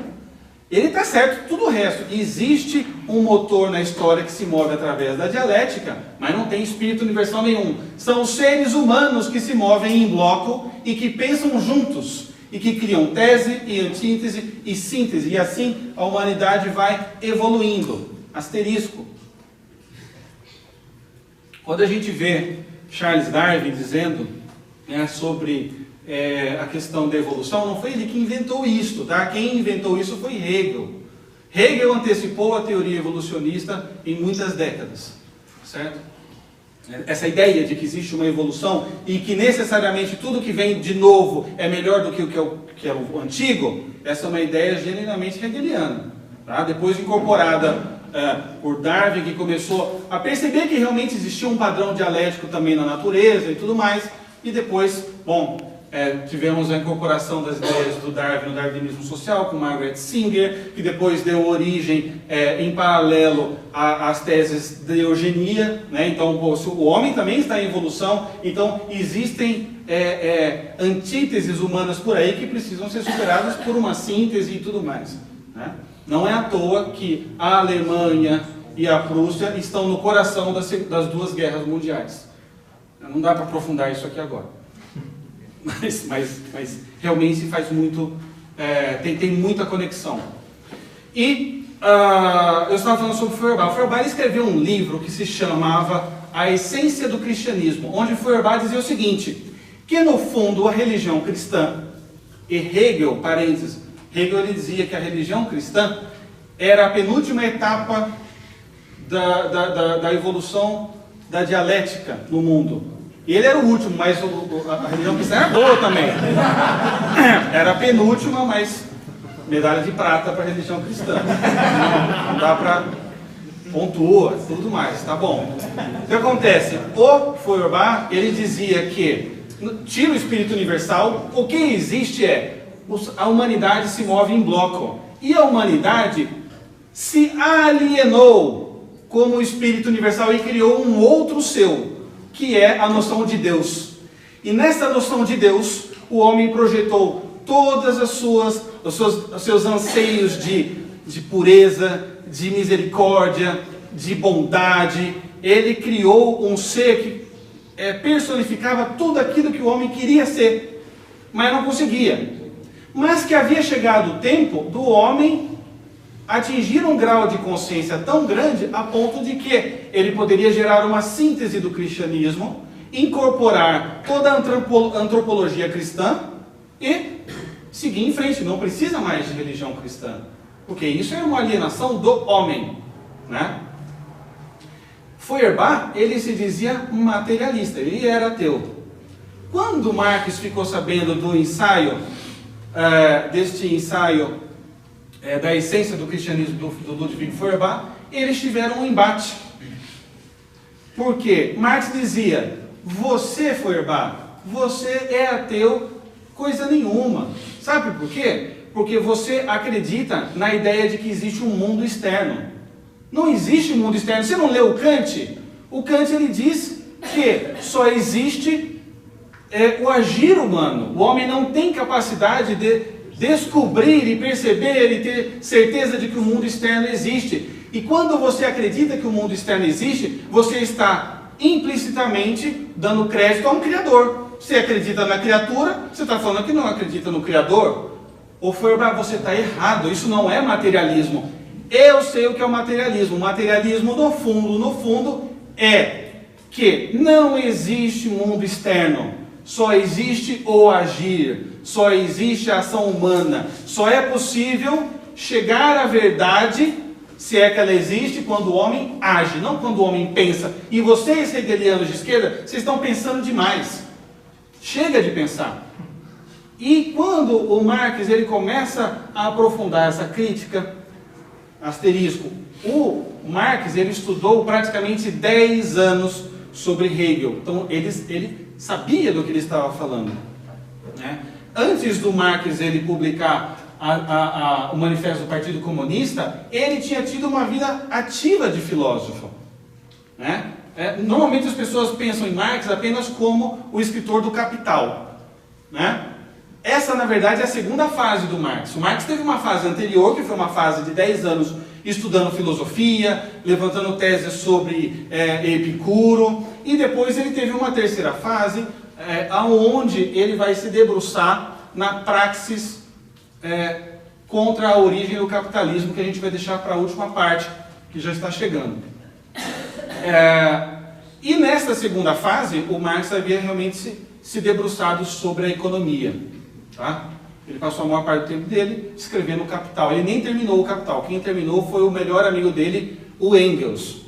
Ele está certo, tudo o resto. Existe um motor na história que se move através da dialética, mas não tem espírito universal nenhum. São os seres humanos que se movem em bloco e que pensam juntos, e que criam tese e antítese e síntese, e assim a humanidade vai evoluindo. Asterisco. Quando a gente vê Charles Darwin dizendo sobre a questão da evolução, não foi ele que inventou isso, tá? Quem inventou isso foi Hegel. Hegel antecipou a teoria evolucionista em muitas décadas, certo? Essa ideia de que existe uma evolução e que necessariamente tudo que vem de novo é melhor do que é o antigo, essa é uma ideia genuinamente hegeliana, tá? Depois incorporada por Darwin, que começou a perceber que realmente existia um padrão dialético também na natureza e tudo mais, e depois, tivemos a incorporação das ideias do Darwin no darwinismo social, com Margaret Singer, que depois deu origem, em paralelo, às teses de eugenia, né? Então, o homem também está em evolução, então existem antíteses humanas por aí que precisam ser superadas por uma síntese e tudo mais, né? Não é à toa que a Alemanha e a Prússia estão no coração das duas guerras mundiais. Não dá para aprofundar isso aqui agora. Mas realmente se faz muito, tem muita conexão. E eu estava falando sobre Feuerbach. Feuerbach escreveu um livro que se chamava A Essência do Cristianismo, onde Feuerbach dizia o seguinte, que no fundo a religião cristã, e Hegel, parênteses, Hegel ele dizia que a religião cristã era a penúltima etapa da evolução da dialética no mundo. Ele era o último, mas a religião cristã era boa também. Era a penúltima, mas medalha de prata para a religião cristã. Não dá para pontua, tudo mais, tá bom. O que acontece? O Feuerbach, ele dizia que, tira o espírito universal, o que existe a humanidade se move em bloco. E a humanidade se alienou como espírito universal e criou um outro seu, que é a noção de Deus. E nessa noção de Deus, o homem projetou todas os seus anseios de pureza, de misericórdia, de bondade. Ele criou um ser que personificava tudo aquilo que o homem queria ser, mas não conseguia. Mas que havia chegado o tempo do homem atingir um grau de consciência tão grande a ponto de que ele poderia gerar uma síntese do cristianismo, incorporar toda a antropologia cristã e seguir em frente. Não precisa mais de religião cristã, porque isso é uma alienação do homem, né? Feuerbach, ele se dizia materialista, ele era ateu. Quando Marx ficou sabendo do ensaio, deste ensaio da essência do cristianismo do Ludwig Feuerbach, eles tiveram um embate. Porque Marx dizia, você, Feuerbach, você é ateu coisa nenhuma. Sabe por quê? Porque você acredita na ideia de que existe um mundo externo. Não existe um mundo externo. Você não leu o Kant? O Kant ele diz que só existe o agir humano. O homem não tem capacidade de descobrir e perceber e ter certeza de que o mundo externo existe. E quando você acredita que o mundo externo existe, você está implicitamente dando crédito a um Criador. Você acredita na criatura, você está falando que não acredita no Criador. Ou Feuerbach, você está errado, isso não é materialismo. Eu sei o que é o materialismo. O materialismo, no fundo, é que não existe mundo externo. Só existe o agir, só existe a ação humana. Só é possível chegar à verdade, se é que ela existe, quando o homem age, não quando o homem pensa. E vocês, hegelianos de esquerda, vocês estão pensando demais. Chega de pensar. E quando o Marx ele começa a aprofundar essa crítica, asterisco, o Marx ele estudou praticamente 10 anos sobre Hegel. Então ele sabia do que ele estava falando, né? Antes do Marx ele publicar o Manifesto do Partido Comunista, ele tinha tido uma vida ativa de filósofo, né? Normalmente as pessoas pensam em Marx apenas como o escritor do Capital, né? Essa, na verdade, é a segunda fase do Marx. O Marx teve uma fase anterior, que foi uma fase de 10 anos estudando filosofia, levantando teses sobre Epicuro, e depois ele teve uma terceira fase, onde ele vai se debruçar na praxis contra a origem do capitalismo, que a gente vai deixar para a última parte, que já está chegando. E nesta segunda fase, o Marx havia realmente se debruçado sobre a economia. Tá? Ele passou a maior parte do tempo dele escrevendo o Capital. Ele nem terminou o Capital. Quem terminou foi o melhor amigo dele, o Engels.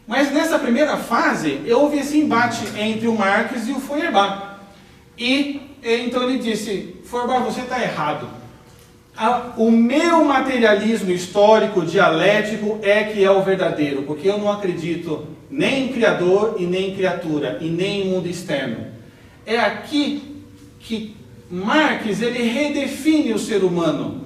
Mas nessa primeira fase, houve esse embate entre o Marx e o Feuerbach. E então ele disse: Feuerbach, você está errado. O meu materialismo histórico, dialético, é que é o verdadeiro, porque eu não acredito nem em Criador e nem em criatura, e nem em mundo externo. É aqui que Marx ele redefine o ser humano.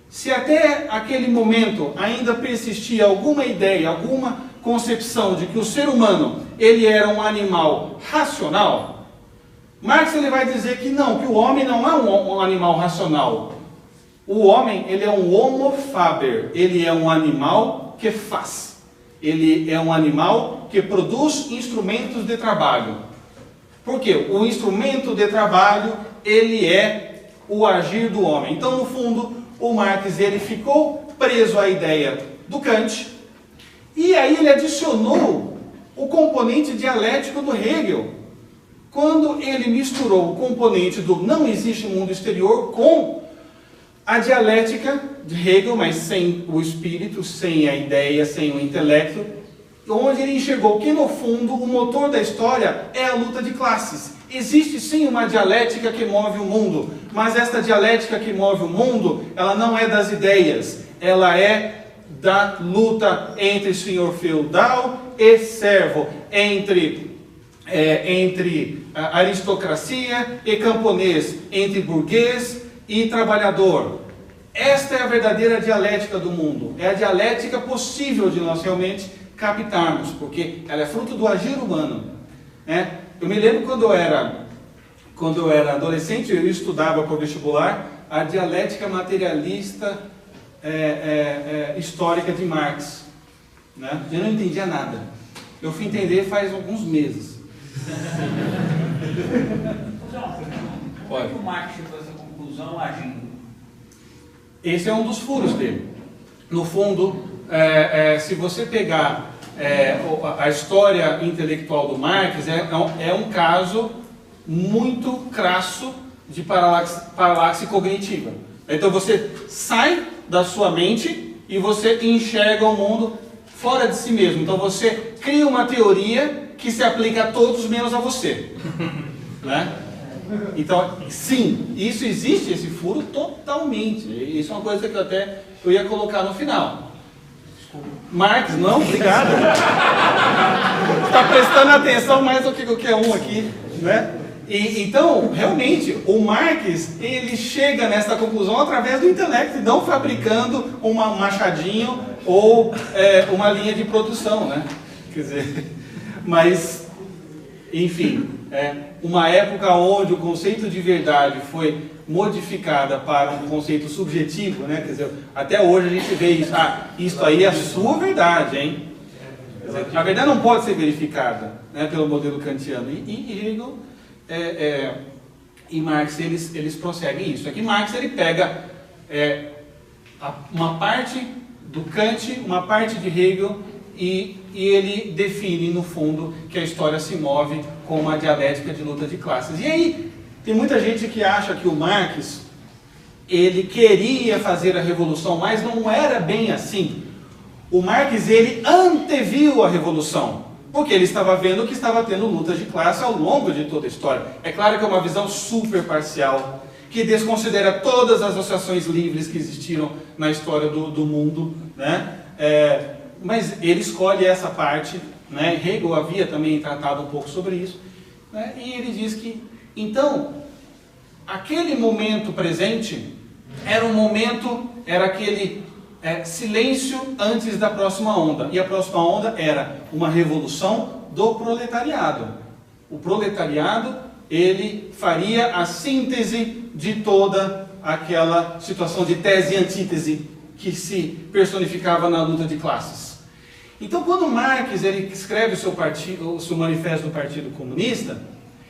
Se até aquele momento ainda persistia alguma ideia, alguma concepção de que o ser humano ele era um animal racional, Marx ele vai dizer que não, que o homem não é um animal racional. O homem ele é um homo faber, ele é um animal que faz. Ele é um animal que produz instrumentos de trabalho. Por quê? O instrumento de trabalho ele é o agir do homem. Então, no fundo, o Marx ele ficou preso à ideia do Kant, e aí ele adicionou o componente dialético do Hegel, quando ele misturou o componente do não existe mundo exterior com a dialética de Hegel, mas sem o espírito, sem a ideia, sem o intelecto, onde ele enxergou que, no fundo, o motor da história é a luta de classes. Existe sim uma dialética que move o mundo, mas esta dialética que move o mundo, ela não é das ideias, ela é da luta entre senhor feudal e servo, entre aristocracia e camponês, entre burguês e trabalhador. Esta é a verdadeira dialética do mundo, é a dialética possível de nós realmente captarmos, porque ela é fruto do agir humano, né? Eu me lembro quando eu era adolescente, eu estudava para o vestibular a dialética materialista histórica de Marx, né? Eu não entendia nada. Eu fui entender faz alguns meses. Como é que o Marx chegou a essa conclusão agindo? Esse é um dos furos dele. No fundo, se você pegar a história intelectual do Marx, é um caso muito crasso de paralaxe cognitiva. Então você sai da sua mente e você enxerga o mundo fora de si mesmo. Então você cria uma teoria que se aplica a todos menos a você, né? Então, sim, isso existe, esse furo totalmente. Isso é uma coisa que eu ia colocar no final. Marx, não, obrigado. Está prestando atenção mais do que qualquer um aqui, né? Então, realmente, o Marx, ele chega nessa conclusão através do intelecto, não fabricando um machadinho ou uma linha de produção, né? Quer dizer, mas, enfim, uma época onde o conceito de verdade foi modificada para um conceito subjetivo, né? Quer dizer, até hoje a gente vê isso, isso aí é a sua verdade, hein? Quer dizer, a verdade não pode ser verificada, né, pelo modelo kantiano. E Hegel e Marx, eles prosseguem isso. Aqui Marx ele pega uma parte do Kant, uma parte de Hegel, e ele define, no fundo, que a história se move com uma dialética de luta de classes. E aí, tem muita gente que acha que o Marx, ele queria fazer a revolução, mas não era bem assim. O Marx, ele anteviu a revolução, porque ele estava vendo que estava tendo lutas de classe ao longo de toda a história. É claro que é uma visão super parcial, que desconsidera todas as associações livres que existiram na história do mundo, né? Mas ele escolhe essa parte, né? Hegel havia também tratado um pouco sobre isso, né? E ele diz que, então, aquele momento presente era aquele silêncio antes da próxima onda. E a próxima onda era uma revolução do proletariado. O proletariado, ele faria a síntese de toda aquela situação de tese e antítese que se personificava na luta de classes. Então, quando Marx ele escreve o seu manifesto do Partido Comunista,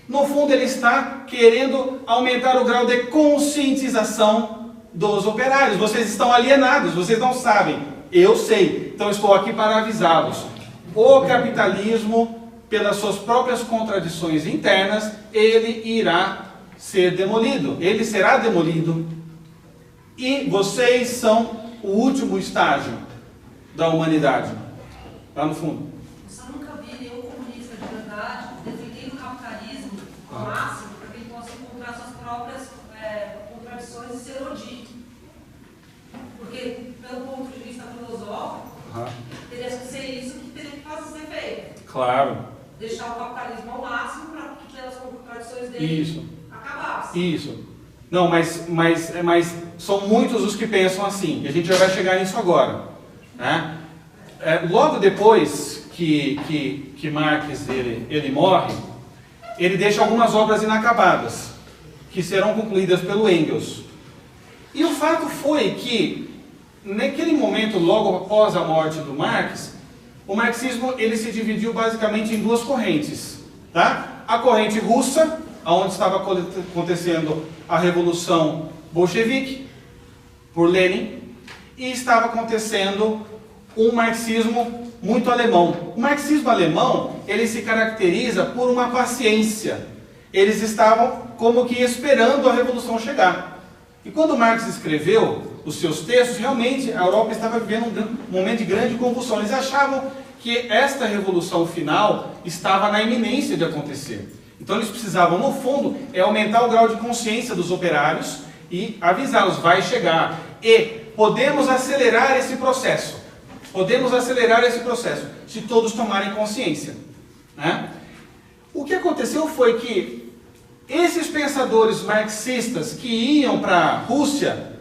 no fundo ele está querendo aumentar o grau de conscientização dos operários. Vocês estão alienados, vocês não sabem. Eu sei, então estou aqui para avisá-los. O capitalismo, pelas suas próprias contradições internas, ele irá ser demolido. Ele será demolido. E vocês são o último estágio da humanidade. Lá no fundo. Eu só nunca vi nenhum comunista de verdade defendendo o capitalismo ao máximo para que ele possa encontrar suas próprias contradições e se erodir. Porque, pelo ponto de vista filosófico, teria que ser isso que teria que ser feito. Claro. Deixar o capitalismo ao máximo para que pelas contradições dele acabassem. Isso. Não, mas são muitos os que pensam assim. E a gente já vai chegar nisso agora, né? Logo depois que Marx ele morre, ele deixa algumas obras inacabadas, que serão concluídas pelo Engels. E o fato foi que, naquele momento, logo após a morte do Marx, o marxismo ele se dividiu basicamente em duas correntes. Tá? A corrente russa, onde estava acontecendo a Revolução Bolchevique, por Lenin, e estava acontecendo um marxismo muito alemão. O marxismo alemão, ele se caracteriza por uma paciência. Eles estavam como que esperando a revolução chegar. E quando Marx escreveu os seus textos, realmente a Europa estava vivendo um momento de grande convulsão. Eles achavam que esta revolução final estava na iminência de acontecer. Então eles precisavam, no fundo, aumentar o grau de consciência dos operários e avisá-los, vai chegar. E podemos acelerar esse processo. Podemos acelerar esse processo se todos tomarem consciência, né? O que aconteceu foi que esses pensadores marxistas que iam para a Rússia,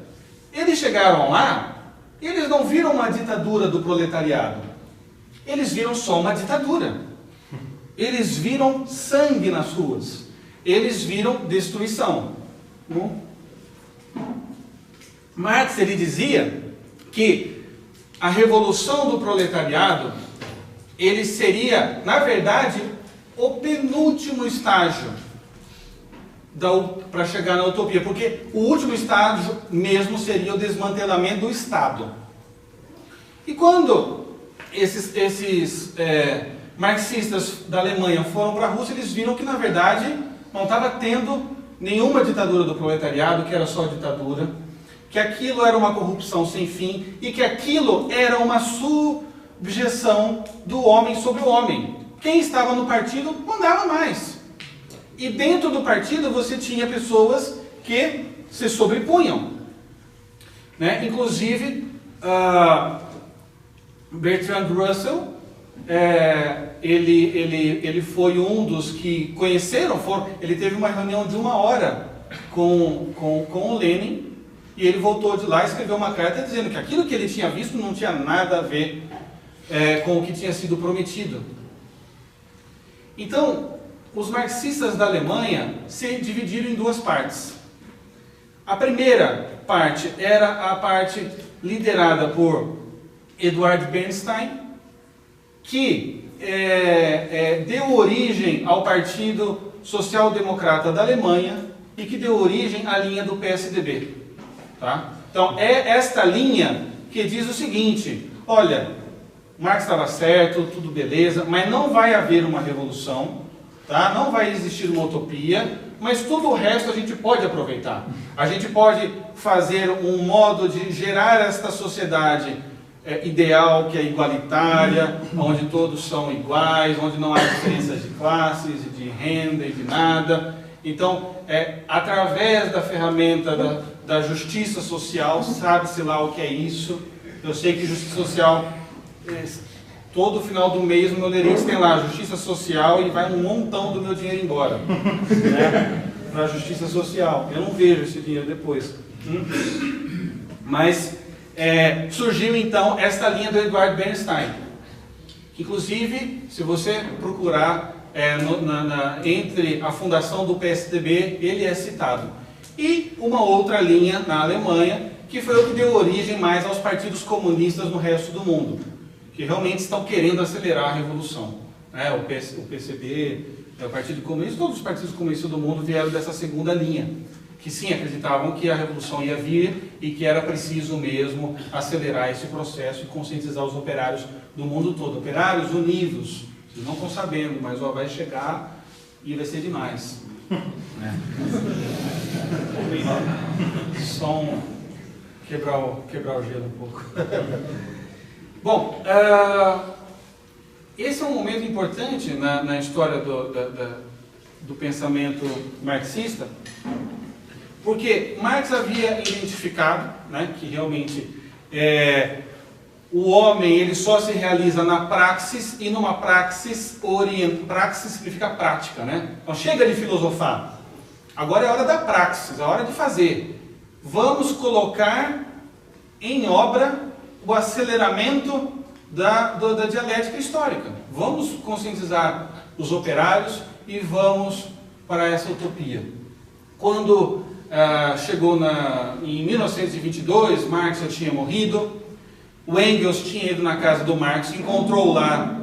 eles chegaram lá, eles não viram uma ditadura do proletariado. Eles viram só uma ditadura. Eles viram sangue nas ruas. Eles viram destruição. Marx ele dizia que a revolução do proletariado, ele seria, na verdade, o penúltimo estágio para chegar na utopia, porque o último estágio mesmo seria o desmantelamento do Estado. E quando esses marxistas da Alemanha foram para a Rússia, eles viram que, na verdade, não estava tendo nenhuma ditadura do proletariado, que era só ditadura, que aquilo era uma corrupção sem fim e que aquilo era uma subjeção do homem sobre o homem. Quem estava no partido mandava mais. E dentro do partido você tinha pessoas que se sobrepunham, né? Inclusive, Bertrand Russell, ele foi um dos que conheceram, ele teve uma reunião de 1 hora com o Lenin, e ele voltou de lá e escreveu uma carta dizendo que aquilo que ele tinha visto não tinha nada a ver com o que tinha sido prometido. Então, os marxistas da Alemanha se dividiram em duas partes. A primeira parte era a parte liderada por Eduard Bernstein, que deu origem ao Partido Social Democrata da Alemanha e que deu origem à linha do PSDB. Tá? Então, é esta linha que diz o seguinte: olha, Marx estava certo, tudo beleza, mas não vai haver uma revolução, tá? Não vai existir uma utopia, mas tudo o resto a gente pode aproveitar. A gente pode fazer um modo de gerar esta sociedade ideal, que é igualitária, onde todos são iguais, onde não há diferenças de classes, de renda e de nada. Então, através da ferramenta da justiça social, sabe-se lá o que é isso. Eu sei que justiça social, todo final do mês no meu Lerite tem lá justiça social e vai um montão do meu dinheiro embora, né? Para a justiça social. Eu não vejo esse dinheiro depois. Mas surgiu então esta linha do Edward Bernstein. Inclusive, se você procurar entre a fundação do PSDB, ele é citado. E uma outra linha na Alemanha, que foi o que deu origem mais aos partidos comunistas no resto do mundo, que realmente estão querendo acelerar a revolução. O PCB, o Partido Comunista, todos os partidos comunistas do mundo vieram dessa segunda linha, que sim acreditavam que a revolução ia vir e que era preciso mesmo acelerar esse processo e conscientizar os operários do mundo todo. Operários unidos, vocês não estão sabendo, mas vai chegar e vai ser demais. Só quebrar o gelo um pouco. Bom, esse é um momento importante na história do pensamento marxista, porque Marx havia identificado, né, que realmente o homem ele só se realiza na praxis, e numa praxis praxis significa prática, né? Então chega de filosofar, agora é a hora da praxis, é a hora de fazer. Vamos colocar em obra o aceleramento da dialética histórica. Vamos conscientizar os operários e vamos para essa utopia. Quando chegou em 1922, Marx já tinha morrido, o Engels tinha ido na casa do Marx, encontrou lá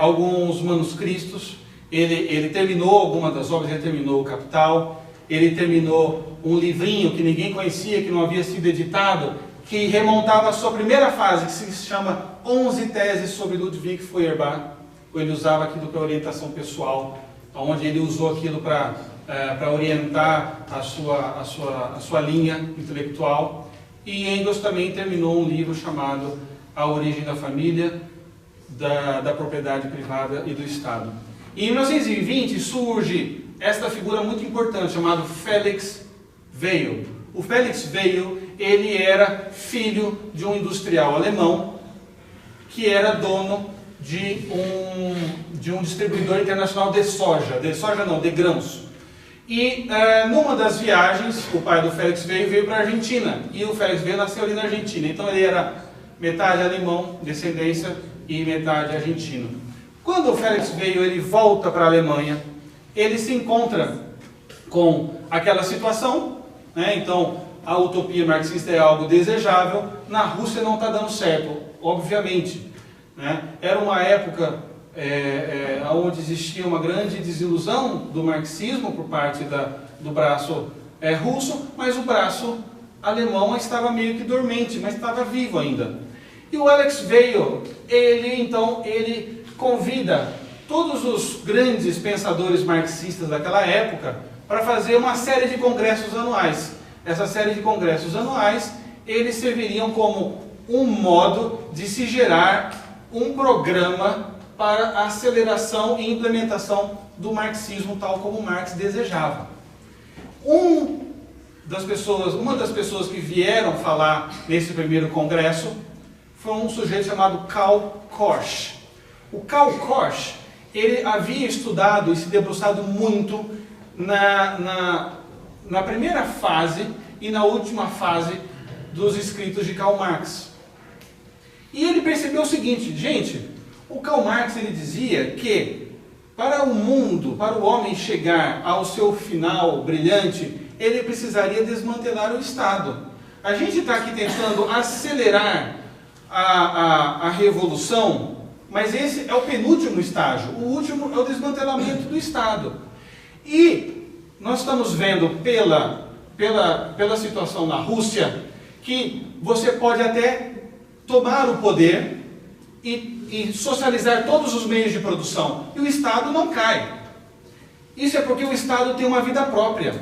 alguns manuscritos, ele terminou algumas das obras, ele terminou o Capital, ele terminou um livrinho que ninguém conhecia, que não havia sido editado, que remontava a sua primeira fase, que se chama 11 Teses sobre Ludwig Feuerbach. Ele usava aquilo para orientação pessoal, onde ele usou aquilo para orientar a sua linha intelectual. E Engels também terminou um livro chamado A Origem da Família, da Propriedade Privada e do Estado. E em 1920 surge esta figura muito importante, chamada Felix Weil. O Felix Weil, ele era filho de um industrial alemão, que era dono de um distribuidor internacional de grãos. E numa das viagens, o pai do Felix Weil veio para a Argentina, e o Felix Weil nasceu ali na Argentina, então ele era metade alemão, descendência, e metade argentino. Quando o Felix Weil ele volta para a Alemanha, ele se encontra com aquela situação, né? Então a utopia marxista é algo desejável, na Rússia não está dando certo, obviamente, né? Era uma época onde existia uma grande desilusão do marxismo por parte do braço russo, mas o braço alemão estava meio que dormente, mas estava vivo ainda. E o Alex Weil, ele convida todos os grandes pensadores marxistas daquela época para fazer uma série de congressos anuais. Essa série de congressos anuais, eles serviriam como um modo de se gerar um programa para a aceleração e implementação do marxismo tal como Marx desejava. Uma das pessoas que vieram falar nesse primeiro congresso foi um sujeito chamado Karl Korsch. O Karl Korsch, ele havia estudado e se debruçado muito na primeira fase e na última fase dos escritos de Karl Marx. E ele percebeu o seguinte, gente, o Karl Marx ele dizia que para o mundo, para o homem chegar ao seu final brilhante, ele precisaria desmantelar o Estado. A gente está aqui tentando acelerar a revolução, mas esse é o penúltimo estágio. O último é o desmantelamento do Estado. E nós estamos vendo pela situação na Rússia que você pode até tomar o poder e socializar todos os meios de produção, e o Estado não cai. Isso é porque o Estado tem uma vida própria.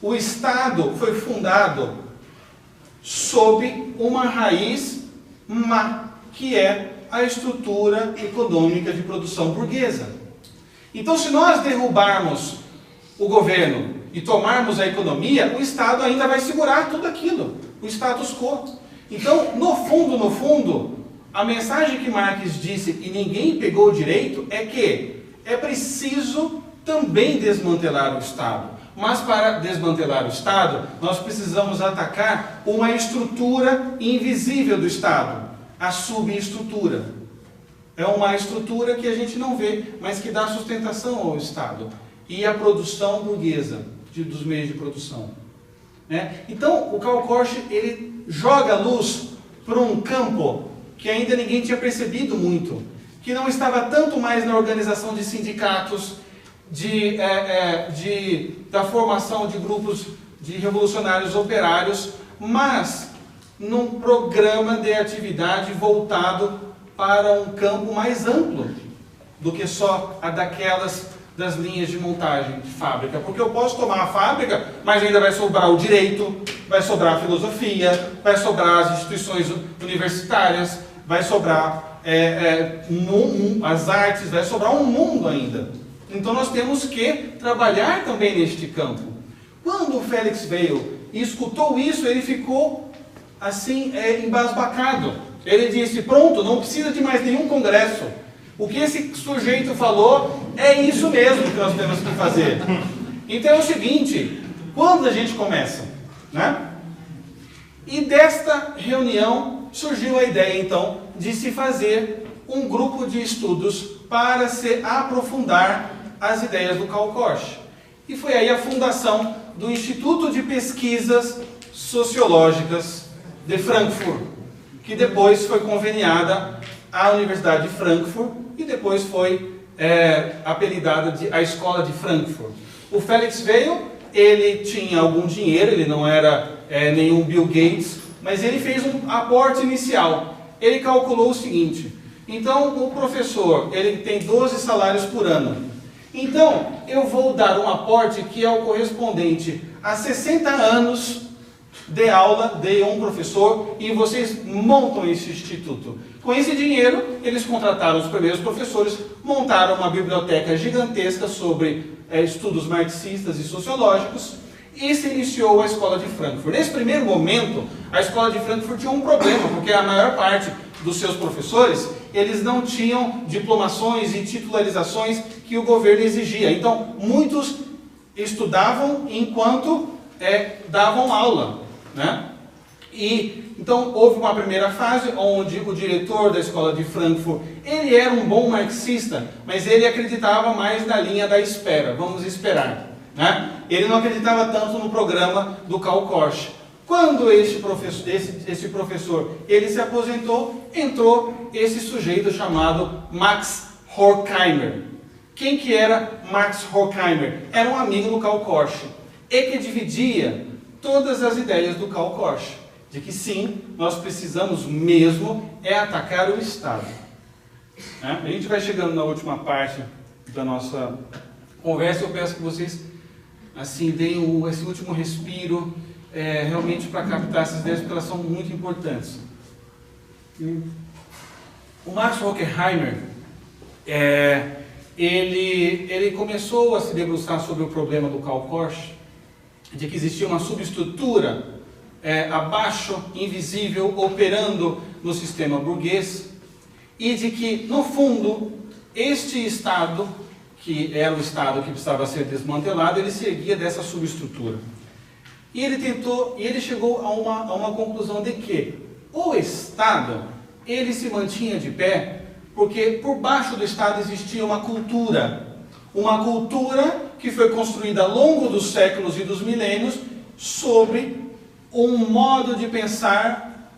O Estado foi fundado sob uma raiz má, que é a estrutura econômica de produção burguesa. Então, se nós derrubarmos o governo e tomarmos a economia, o Estado ainda vai segurar tudo aquilo, o status quo. Então, no fundo, a mensagem que Marx disse e ninguém pegou direito é que é preciso também desmantelar o Estado. Mas para desmantelar o Estado, nós precisamos atacar uma estrutura invisível do Estado, a subestrutura. É uma estrutura que a gente não vê, mas que dá sustentação ao Estado e à produção burguesa dos meios de produção. Né? Então, o Karl Korsch, ele joga a luz para um campo que ainda ninguém tinha percebido muito, que não estava tanto mais na organização de sindicatos, da formação de grupos de revolucionários operários, mas num programa de atividade voltado para um campo mais amplo do que só a das linhas de montagem de fábrica. Porque eu posso tomar a fábrica, mas ainda vai sobrar o direito, vai sobrar a filosofia, vai sobrar as instituições universitárias, vai sobrar as artes, vai sobrar um mundo ainda. Então nós temos que trabalhar também neste campo. Quando o Felix veio e escutou isso, ele ficou assim, embasbacado. Ele disse, pronto, não precisa de mais nenhum congresso. O que esse sujeito falou é isso mesmo que nós temos que fazer. Então é o seguinte, quando a gente começa, né? E desta reunião surgiu a ideia, então, de se fazer um grupo de estudos para se aprofundar as ideias do Karl Korsch. E foi aí a fundação do Instituto de Pesquisas Sociológicas de Frankfurt, que depois foi conveniada à Universidade de Frankfurt e depois foi apelidada de a Escola de Frankfurt. O Felix veio, ele tinha algum dinheiro, ele não era nenhum Bill Gates, mas ele fez um aporte inicial. Ele calculou o seguinte, então o professor, ele tem 12 salários por ano. Então, eu vou dar um aporte que é o correspondente a 60 anos de aula de um professor e vocês montam esse instituto. Com esse dinheiro, eles contrataram os primeiros professores, montaram uma biblioteca gigantesca sobre estudos marxistas e sociológicos e se iniciou a Escola de Frankfurt. Nesse primeiro momento, a Escola de Frankfurt tinha um problema, porque a maior parte dos seus professores, eles não tinham diplomações e titularizações que o governo exigia. Então, muitos estudavam enquanto davam aula, né? E então houve uma primeira fase onde o diretor da Escola de Frankfurt, ele era um bom marxista, mas ele acreditava mais na linha da espera, vamos esperar, né? Ele não acreditava tanto no programa do Karl Korsch. Quando esse professor ele se aposentou, entrou esse sujeito chamado Max Horkheimer. Quem que era Max Horkheimer? Era um amigo do Karl Korsch e que dividia todas as ideias do Karl Korsch, de que sim, nós precisamos mesmo atacar o Estado. A gente vai chegando na última parte da nossa conversa, eu peço que vocês assim deem esse último respiro, realmente para captar essas ideias, porque elas são muito importantes. O Max Horkheimer, ele começou a se debruçar sobre o problema do Karl Korsch, de que existia uma subestrutura abaixo, invisível, operando no sistema burguês, e de que, no fundo, este Estado, que era o Estado que precisava ser desmantelado, ele se erguia dessa subestrutura. E ele chegou a uma conclusão de que o Estado, ele se mantinha de pé, porque por baixo do Estado existia uma cultura que foi construída ao longo dos séculos e dos milênios sobre um modo de pensar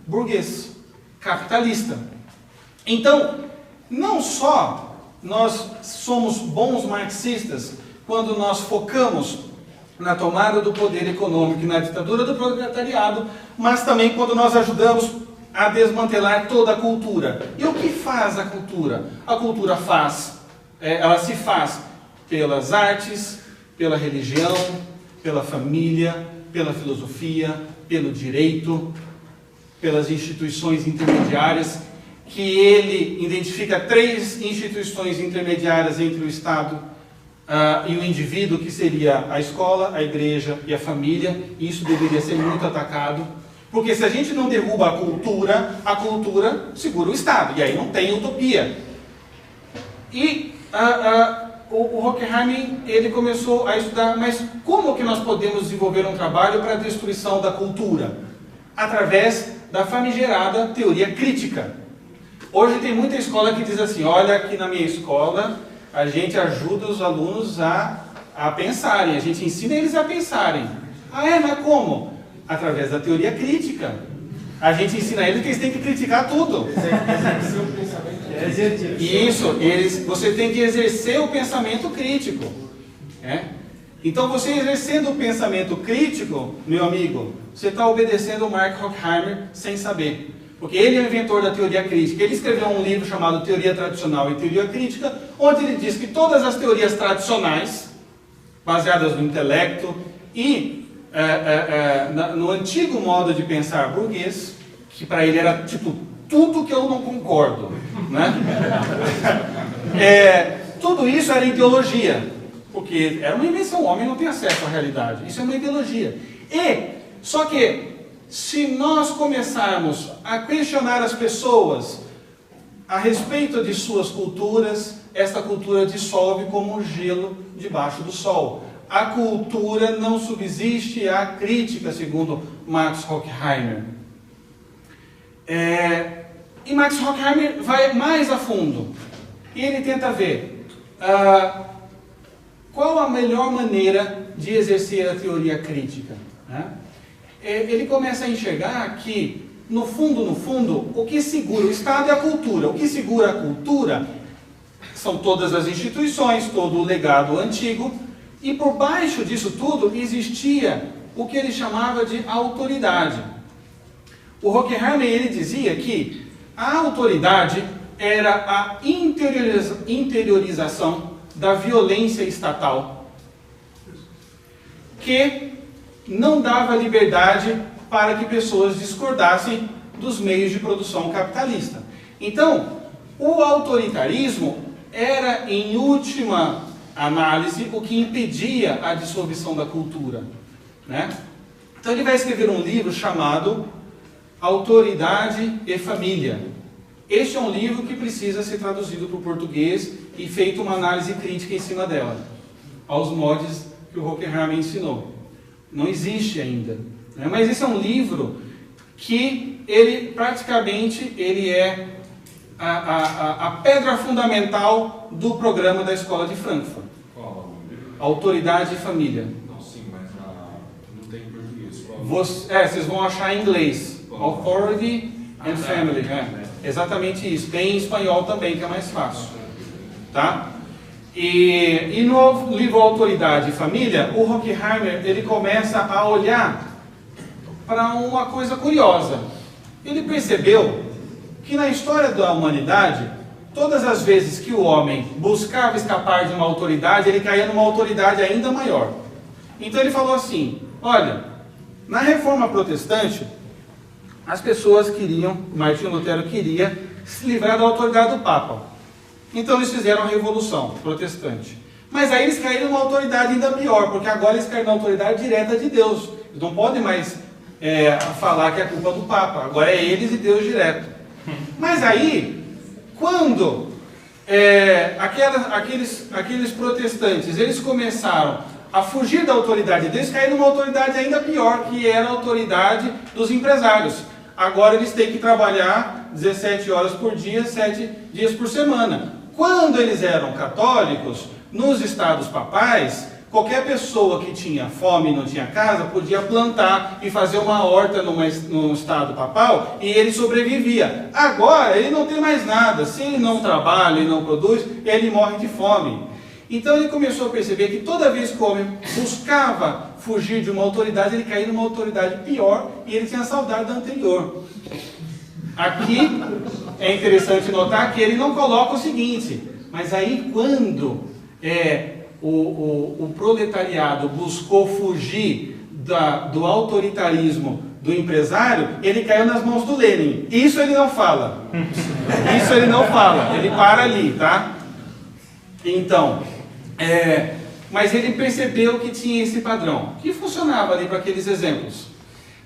burguês, capitalista. Então, não só nós somos bons marxistas quando nós focamos na tomada do poder econômico e na ditadura do proletariado, mas também quando nós ajudamos a desmantelar toda a cultura. E o que faz a cultura? A cultura ela se faz pelas artes, pela religião, pela família, pela filosofia, pelo direito, pelas instituições intermediárias, que ele identifica 3 instituições intermediárias entre o Estado e o indivíduo, que seria a escola, a igreja e a família. Isso deveria ser muito atacado, porque se a gente não derruba a cultura segura o Estado, e aí não tem utopia. E o Horkheim, ele começou a estudar, mas como que nós podemos desenvolver um trabalho para a destruição da cultura? Através da famigerada teoria crítica. Hoje tem muita escola que diz assim, olha, aqui na minha escola a gente ajuda os alunos a pensarem, a gente ensina eles a pensarem. Ah, é? Mas como? Através da teoria crítica. A gente ensina eles que eles têm que criticar tudo. Isso, você tem que exercer o pensamento crítico. Então, você exercendo o pensamento crítico, meu amigo, você está obedecendo o Mark Horkheimer sem saber. Porque ele é o inventor da teoria crítica. Ele escreveu um livro chamado Teoria Tradicional e Teoria Crítica, onde ele diz que todas as teorias tradicionais, baseadas no intelecto e no antigo modo de pensar burguês, que para ele era tipo tudo que eu não concordo, né? Tudo isso era ideologia, porque era uma invenção, o homem não tem acesso à realidade, isso é uma ideologia. Só que se nós começarmos a questionar as pessoas a respeito de suas culturas, esta cultura dissolve como gelo debaixo do sol. A cultura não subsiste à crítica, segundo Max Horkheimer. E Max Horkheimer vai mais a fundo. E ele tenta ver qual a melhor maneira de exercer a teoria crítica, né? Ele começa a enxergar que, no fundo, o que segura o Estado é a cultura. O que segura a cultura são todas as instituições, todo o legado antigo, e por baixo disso tudo existia o que ele chamava de autoridade. O Horkheimer, ele dizia que a autoridade era a interiorização da violência estatal, que não dava liberdade para que pessoas discordassem dos meios de produção capitalista. Então, o autoritarismo era, em última análise, o que impedia a dissolução da cultura, né? Então ele vai escrever um livro chamado Autoridade e Família. Este é um livro que precisa ser traduzido para o português e feita uma análise crítica em cima dela, aos moldes que o Horkheimer ensinou. Não existe ainda, né? Mas esse é um livro que ele praticamente é a pedra fundamental do programa da Escola de Frankfurt. Qual? Autoridade e Família. Não, sim, mas não tem em português. Vocês vão achar em inglês. Authority and Family. Exatamente isso. Tem em espanhol também, que é mais fácil. Tá? E no livro Autoridade e Família, o Horkheimer, ele começa a olhar para uma coisa curiosa. Ele percebeu que na história da humanidade, todas as vezes que o homem buscava escapar de uma autoridade, ele caía numa autoridade ainda maior. Então ele falou assim, olha, na Reforma Protestante, as pessoas queriam, Martinho Lutero queria se livrar da autoridade do Papa. Então eles fizeram a Revolução Protestante. Mas aí eles caíram numa autoridade ainda pior, porque agora eles caíram na autoridade direta de Deus. Eles não podem mais falar que é culpa do Papa. Agora é eles e Deus direto. Mas aí, quando aqueles protestantes, eles começaram a fugir da autoridade deles, caíram numa autoridade ainda pior, que era a autoridade dos empresários. Agora eles têm que trabalhar 17 horas por dia, 7 dias por semana. Quando eles eram católicos, nos estados papais, qualquer pessoa que tinha fome e não tinha casa, podia plantar e fazer uma horta no estado papal, e ele sobrevivia. Agora, ele não tem mais nada. Se ele não trabalha e não produz, ele morre de fome. Então ele começou a perceber que toda vez que o homem buscava fugir de uma autoridade, ele caía numa autoridade pior, e ele tinha saudade da anterior. Aqui é interessante notar que ele não coloca o seguinte, mas aí quando o proletariado buscou fugir do autoritarismo do empresário, ele caiu nas mãos do Lenin. Isso ele não fala. Isso ele não fala. Ele para ali, tá? Então, mas ele percebeu que tinha esse padrão, que funcionava ali para aqueles exemplos.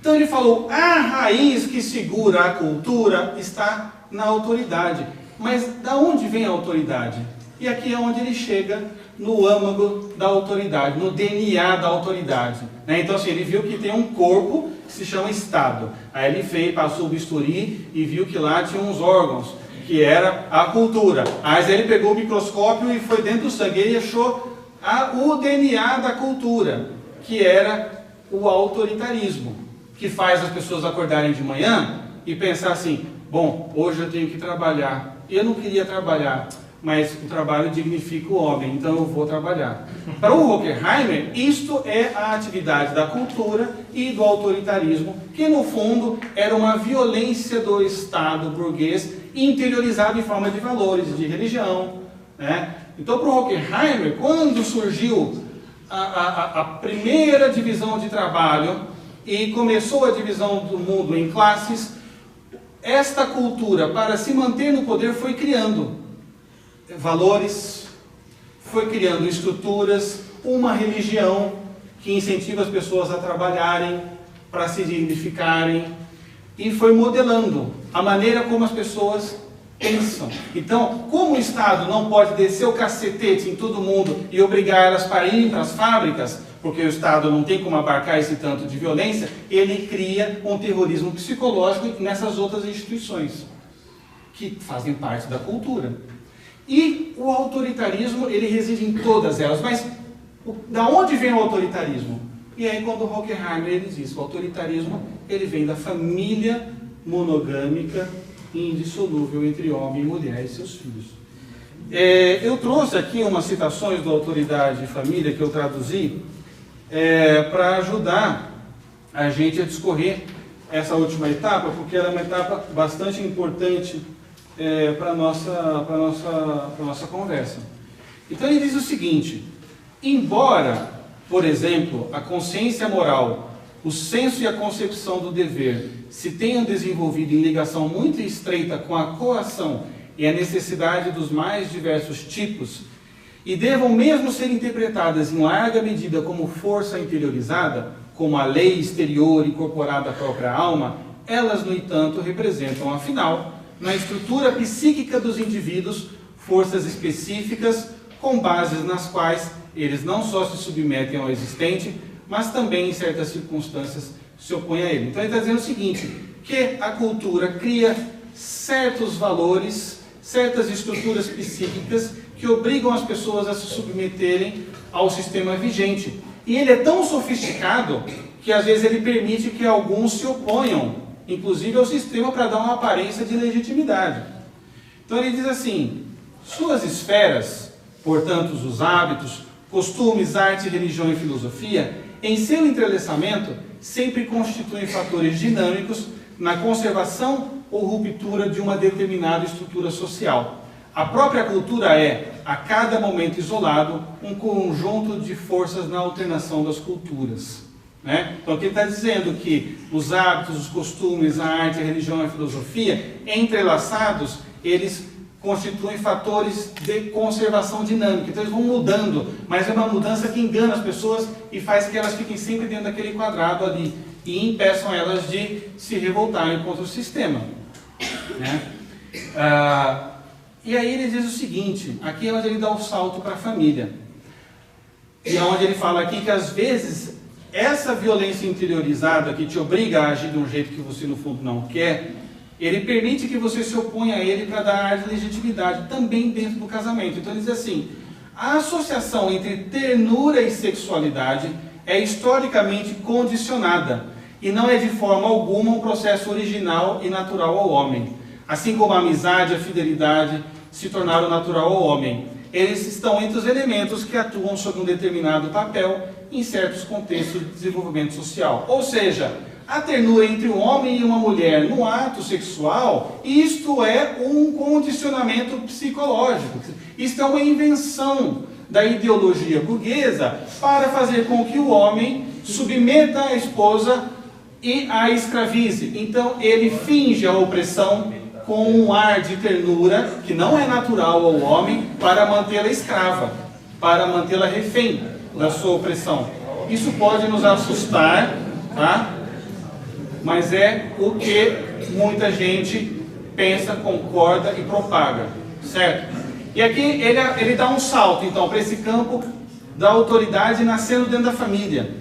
Então ele falou, a raiz que segura a cultura está na autoridade. Mas da onde vem a autoridade? E aqui é onde ele chega no âmago da autoridade, no DNA da autoridade. Né? Então assim, ele viu que tem um corpo que se chama Estado. Aí ele passou o bisturi e viu que lá tinha uns órgãos, que era a cultura. Aí ele pegou o microscópio e foi dentro do sangue. Ele achou o DNA da cultura, que era o autoritarismo, que faz as pessoas acordarem de manhã e pensar assim, bom, hoje eu tenho que trabalhar. Eu não queria trabalhar, mas o trabalho dignifica o homem, então eu vou trabalhar. Para o Horkheimer, isto é a atividade da cultura e do autoritarismo, que no fundo era uma violência do Estado burguês interiorizado em forma de valores, de religião. Né? Então, para o Horkheimer, quando surgiu a primeira divisão de trabalho e começou a divisão do mundo em classes, esta cultura, para se manter no poder, foi criando valores, foi criando estruturas, uma religião que incentiva as pessoas a trabalharem, para se dignificarem, e foi modelando a maneira como as pessoas pensam. Então, como o Estado não pode descer o cacetete em todo mundo e obrigar elas para irem para as fábricas, porque o Estado não tem como abarcar esse tanto de violência, ele cria um terrorismo psicológico nessas outras instituições, que fazem parte da cultura. E o autoritarismo, ele reside em todas elas. Mas da onde vem o autoritarismo? E aí quando o Horkheimer ele diz, o autoritarismo ele vem da família monogâmica e indissolúvel entre homem e mulher e seus filhos. Eu trouxe aqui umas citações do Autoridade e Família que eu traduzi para ajudar a gente a discorrer essa última etapa, porque ela é uma etapa bastante importante para a nossa conversa. Então ele diz o seguinte, embora, por exemplo, a consciência moral, o senso e a concepção do dever se tenham desenvolvido em ligação muito estreita com a coação e a necessidade dos mais diversos tipos, e devam mesmo ser interpretadas em larga medida como força interiorizada, como a lei exterior incorporada à própria alma, elas, no entanto, representam, afinal, na estrutura psíquica dos indivíduos, forças específicas com bases nas quais eles não só se submetem ao existente, mas também, em certas circunstâncias, se opõem a ele. Então ele está dizendo o seguinte, que a cultura cria certos valores, certas estruturas psíquicas que obrigam as pessoas a se submeterem ao sistema vigente. E ele é tão sofisticado que às vezes ele permite que alguns se oponham, inclusive ao sistema, para dar uma aparência de legitimidade. Então ele diz assim, suas esferas, portanto os hábitos, costumes, arte, religião e filosofia, em seu entrelaçamento, sempre constituem fatores dinâmicos na conservação ou ruptura de uma determinada estrutura social. A própria cultura é, a cada momento isolado, um conjunto de forças na alternação das culturas. Né? Então aqui ele está dizendo que os hábitos, os costumes, a arte, a religião e a filosofia, entrelaçados, eles constituem fatores de conservação dinâmica. Então eles vão mudando, mas é uma mudança que engana as pessoas e faz que elas fiquem sempre dentro daquele quadrado ali e impeçam elas de se revoltarem contra o sistema. Né? E aí ele diz o seguinte, aqui é onde ele dá o salto para a família. E é onde ele fala aqui que às vezes essa violência interiorizada que te obriga a agir de um jeito que você no fundo não quer, ele permite que você se oponha a ele para dar ar de legitimidade, também dentro do casamento. Então ele diz assim, a associação entre ternura e sexualidade é historicamente condicionada e não é de forma alguma um processo original e natural ao homem. Assim como a amizade e a fidelidade se tornaram natural ao homem. Eles estão entre os elementos que atuam sob um determinado papel em certos contextos de desenvolvimento social. Ou seja, a ternura entre um homem e uma mulher no ato sexual, isto é um condicionamento psicológico. Isto é uma invenção da ideologia burguesa para fazer com que o homem submeta a esposa e a escravize. Então ele finge a opressão com um ar de ternura que não é natural ao homem para mantê-la escrava, para mantê-la refém da sua opressão. Isso pode nos assustar, tá? Mas é o que muita gente pensa, concorda e propaga, certo? E aqui ele dá um salto, então, para esse campo da autoridade nascendo dentro da família.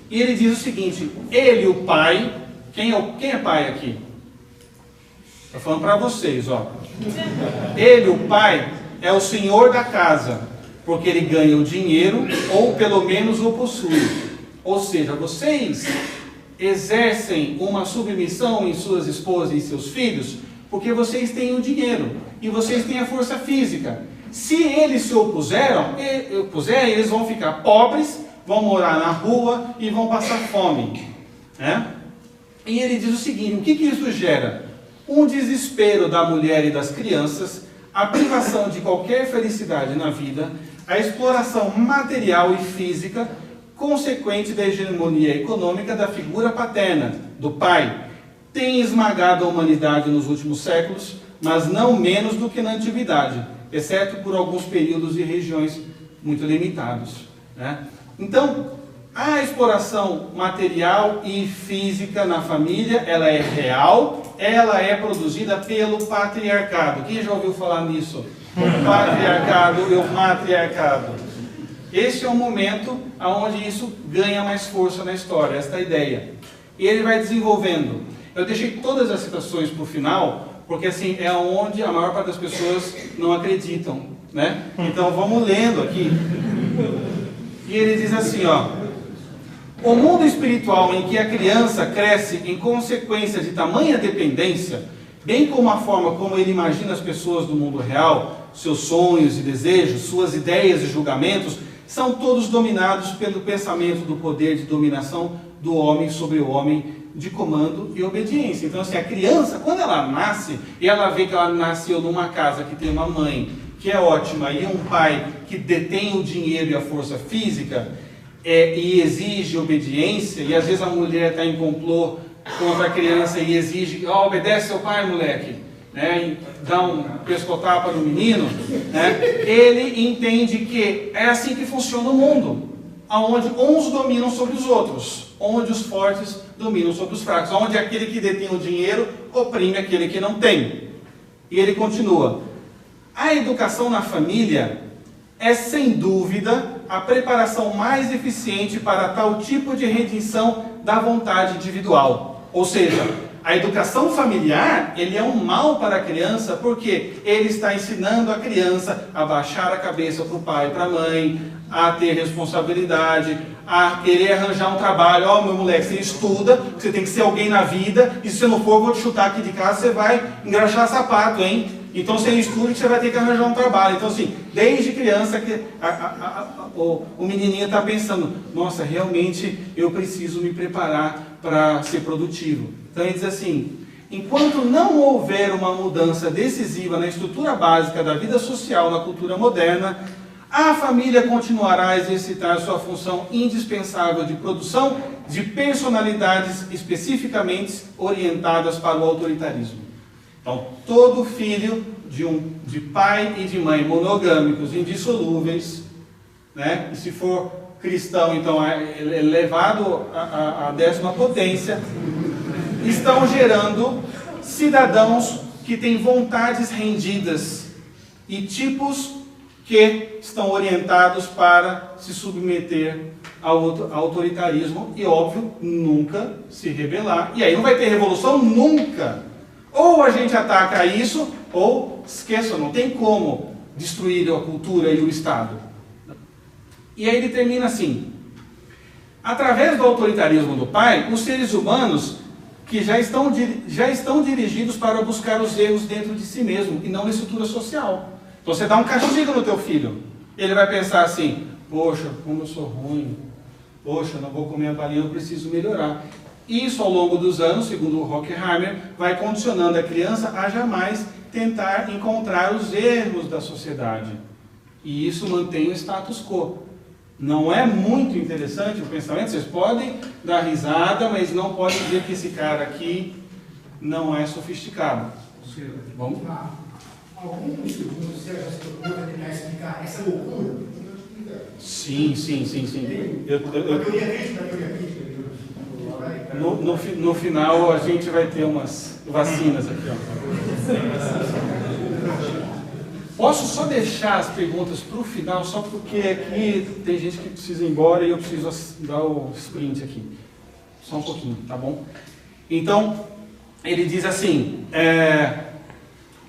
E ele diz o seguinte: ele, o pai, quem é pai aqui? Estou falando para vocês, ó. Ele, o pai, é o senhor da casa, porque ele ganha o dinheiro, ou pelo menos o possui. Ou seja, vocês exercem uma submissão em suas esposas e em seus filhos, porque vocês têm o dinheiro e vocês têm a força física. Se eles se opuserem, eles vão ficar pobres, vão morar na rua e vão passar fome, né? E ele diz o seguinte: o que isso gera? Um desespero da mulher e das crianças, a privação de qualquer felicidade na vida, a exploração material e física consequente da hegemonia econômica da figura paterna, do pai. Tem esmagado a humanidade nos últimos séculos, mas não menos do que na antiguidade, exceto por alguns períodos e regiões muito limitados, né? Então, a exploração material e física na família, ela é real, ela é produzida pelo patriarcado. Quem já ouviu falar nisso? O patriarcado e o matriarcado. Esse é o momento onde isso ganha mais força na história, esta ideia. E ele vai desenvolvendo. Eu deixei todas as citações para o final, porque assim, é onde a maior parte das pessoas não acreditam, né? Então vamos lendo aqui. E ele diz assim, ó: o mundo espiritual em que a criança cresce em consequência de tamanha dependência, bem como a forma como ele imagina as pessoas do mundo real, seus sonhos e desejos, suas ideias e julgamentos, são todos dominados pelo pensamento do poder de dominação do homem sobre o homem, de comando e obediência. Então, assim, a criança, quando ela nasce, e ela vê que ela nasceu numa casa que tem uma mãe que é ótima e um pai que detém o dinheiro e a força física, e exige obediência, e às vezes a mulher está em complô contra a criança e exige: ó, obedece seu pai, moleque, né, e dá um pescotapa no menino, né, ele entende que é assim que funciona o mundo, onde uns dominam sobre os outros, onde os fortes dominam sobre os fracos, onde aquele que detém o dinheiro oprime aquele que não tem. E ele continua: a educação na família é, sem dúvida, a preparação mais eficiente para tal tipo de redenção da vontade individual. Ou seja, a educação familiar, ele é um mal para a criança, porque ele está ensinando a criança a baixar a cabeça para o pai e para a mãe, a ter responsabilidade, a querer arranjar um trabalho. Ó, meu moleque, você estuda, você tem que ser alguém na vida, e se você não for, eu vou te chutar aqui de casa, você vai engraxar sapato, hein? Então você estuda que você vai ter que arranjar um trabalho. Então assim, desde criança que o menininho está pensando: nossa, realmente eu preciso me preparar para ser produtivo. Então ele diz assim: enquanto não houver uma mudança decisiva na estrutura básica da vida social na cultura moderna, a família continuará a exercitar sua função indispensável de produção de personalidades especificamente orientadas para o autoritarismo. Então, todo filho de pai e de mãe monogâmicos, indissolúveis, né? E se for cristão, então é levado à 10ª potência, estão gerando cidadãos que têm vontades rendidas e tipos que estão orientados para se submeter ao autoritarismo e, óbvio, nunca se rebelar. E aí não vai ter revolução nunca. Ou a gente ataca isso, ou esqueça, não tem como destruir a cultura e o Estado. E aí ele termina assim: através do autoritarismo do pai, os seres humanos que já estão dirigidos para buscar os erros dentro de si mesmo e não na estrutura social. Então você dá um castigo no teu filho, ele vai pensar assim: poxa, como eu sou ruim, poxa, não vou comer a balinha, eu preciso melhorar. Isso, ao longo dos anos, segundo o Horkheimer, vai condicionando a criança a jamais tentar encontrar os erros da sociedade. E isso mantém o status quo. Não é muito interessante o pensamento? Vocês podem dar risada, mas não podem dizer que esse cara aqui não é sofisticado. Vamos lá. Alguns segundos você já se preocupou para tentar explicar essa loucura? Sim. No final a gente vai ter umas vacinas aqui. Ó. Posso só deixar as perguntas para o final, só porque aqui tem gente que precisa ir embora e eu preciso dar o sprint aqui. Só um pouquinho, tá bom? Então, ele diz assim,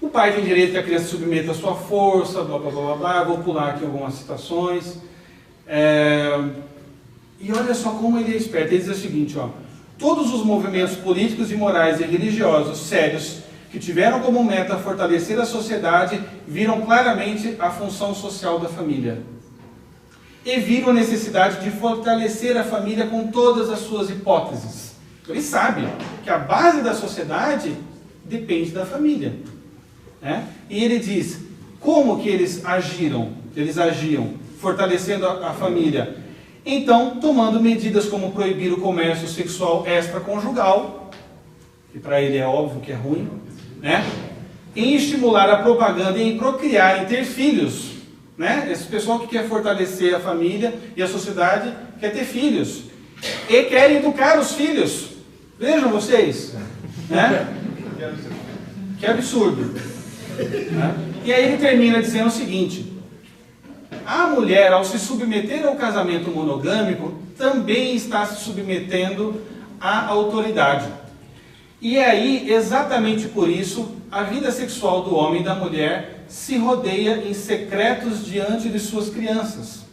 o pai tem direito que a criança submeta a sua força, blá blá blá blá, vou pular aqui algumas citações. E olha só como ele é esperto, ele diz o seguinte, ó, todos os movimentos políticos e morais e religiosos sérios que tiveram como meta fortalecer a sociedade, viram claramente a função social da família. E viram a necessidade de fortalecer a família com todas as suas hipóteses. Ele sabe que a base da sociedade depende da família. Né? E ele diz, como que eles agiam, fortalecendo a família? Então, tomando medidas como proibir o comércio sexual extraconjugal, que para ele é óbvio que é ruim, né? Em estimular a propaganda e em procriar, em ter filhos, né? Esse pessoal que quer fortalecer a família e a sociedade quer ter filhos e quer educar os filhos. Vejam vocês, né? Que absurdo, né? E aí ele termina dizendo o seguinte: a mulher, ao se submeter ao casamento monogâmico, também está se submetendo à autoridade. E aí, exatamente por isso, a vida sexual do homem e da mulher se rodeia em secretos diante de suas crianças.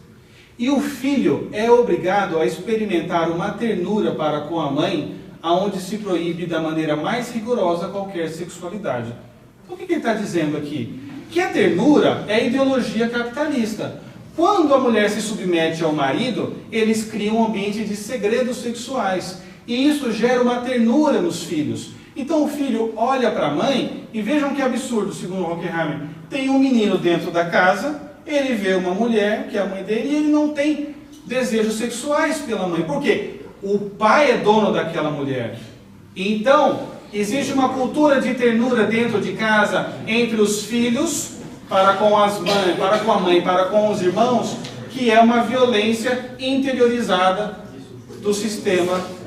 E o filho é obrigado a experimentar uma ternura para com a mãe, aonde se proíbe da maneira mais rigorosa qualquer sexualidade. Então, o que ele está dizendo aqui? Que a ternura é a ideologia capitalista. Quando a mulher se submete ao marido, eles criam um ambiente de segredos sexuais. E isso gera uma ternura nos filhos. Então o filho olha para a mãe e vejam que absurdo, segundo Horkheimer. Tem um menino dentro da casa, ele vê uma mulher, que é a mãe dele, e ele não tem desejos sexuais pela mãe. Por quê? O pai é dono daquela mulher. Então, existe uma cultura de ternura dentro de casa entre os filhos, para com a mãe, para com os irmãos, que é uma violência interiorizada do sistema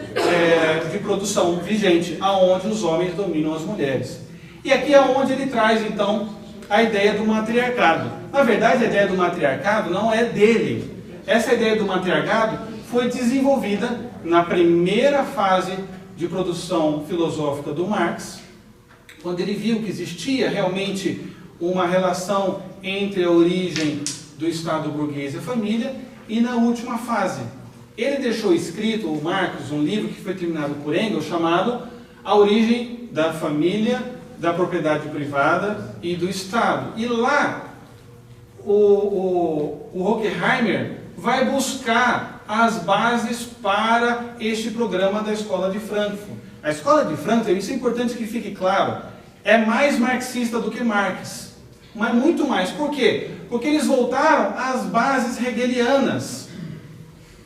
de produção vigente, aonde os homens dominam as mulheres. E aqui é onde ele traz, então, a ideia do matriarcado. Na verdade, a ideia do matriarcado não é dele. Essa ideia do matriarcado foi desenvolvida na primeira fase de produção filosófica do Marx, quando ele viu que existia realmente uma relação entre a origem do Estado burguês e a família, e na última fase. Ele deixou escrito, o Marx, um livro que foi terminado por Engels, chamado A Origem da Família, da Propriedade Privada e do Estado. E lá, o Horkheimer vai buscar as bases para este programa da Escola de Frankfurt. A Escola de Frankfurt, isso é importante que fique claro, é mais marxista do que Marx. Mas muito mais. Por quê? Porque eles voltaram às bases hegelianas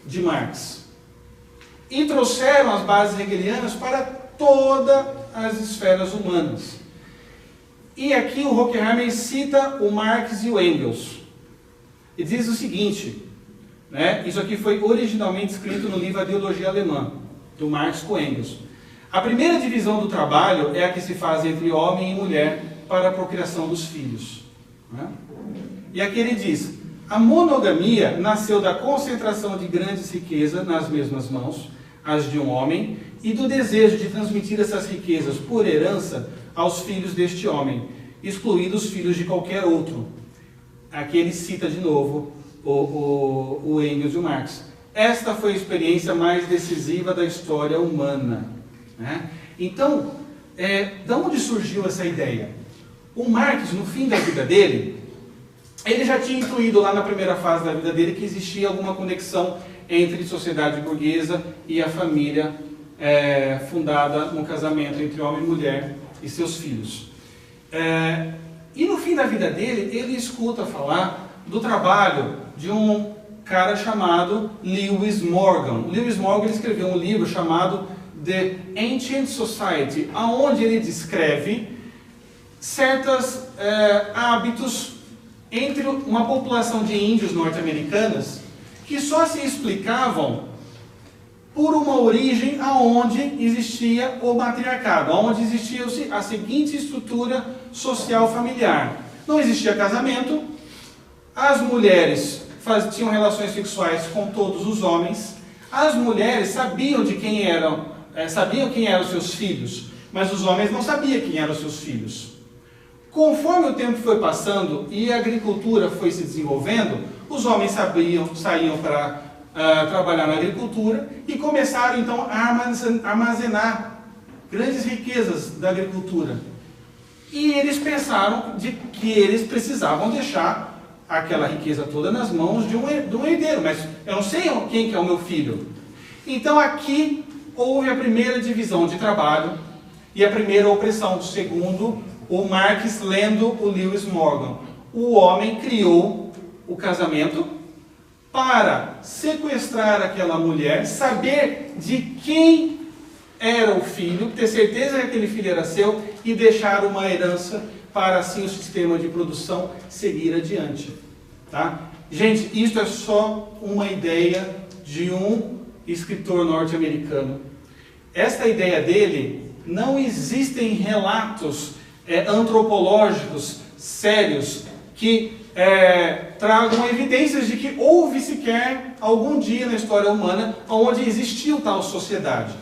de Marx e trouxeram as bases hegelianas para todas as esferas humanas. E aqui o Horkheimer cita o Marx e o Engels e diz o seguinte, né? Isso aqui foi originalmente escrito no livro A Ideologia Alemã, do Marx com Engels. A primeira divisão do trabalho é a que se faz entre homem e mulher para a procriação dos filhos, né? E aqui ele diz: a monogamia nasceu da concentração de grandes riquezas nas mesmas mãos, as de um homem, e do desejo de transmitir essas riquezas por herança aos filhos deste homem, excluídos os filhos de qualquer outro. Aqui ele cita de novo o Engels e o Marx. Esta foi a experiência mais decisiva da história humana, né? Então, de onde surgiu essa ideia? O Marx, no fim da vida dele, ele já tinha intuído lá na primeira fase da vida dele que existia alguma conexão entre sociedade burguesa e a família fundada no casamento entre homem e mulher e seus filhos. E no fim da vida dele, ele escuta falar do trabalho de um cara chamado Lewis Morgan. Lewis Morgan escreveu um livro chamado The Ancient Society, onde ele descreve certos hábitos entre uma população de índios norte-americanas que só se explicavam por uma origem aonde existia o matriarcado, aonde existia a seguinte estrutura social familiar. Não existia casamento, as mulheres tinham relações sexuais com todos os homens, as mulheres sabiam quem eram seus filhos, mas os homens não sabiam quem eram seus filhos. Conforme o tempo foi passando e a agricultura foi se desenvolvendo, os homens saíam para trabalhar na agricultura e começaram então a armazenar grandes riquezas da agricultura. E eles pensaram que eles precisavam deixar aquela riqueza toda nas mãos de um herdeiro, mas eu não sei quem que é o meu filho. Então aqui houve a primeira divisão de trabalho e a primeira opressão, segundo o Marx lendo o Lewis Morgan. O homem criou o casamento para sequestrar aquela mulher, saber de quem era o filho, ter certeza que aquele filho era seu e deixar uma herança para assim o sistema de produção seguir adiante. Tá? Gente, isso é só uma ideia de um escritor norte-americano. Esta ideia dele, não existem relatos antropológicos sérios que tragam evidências de que houve sequer algum dia na história humana onde existiu tal sociedade.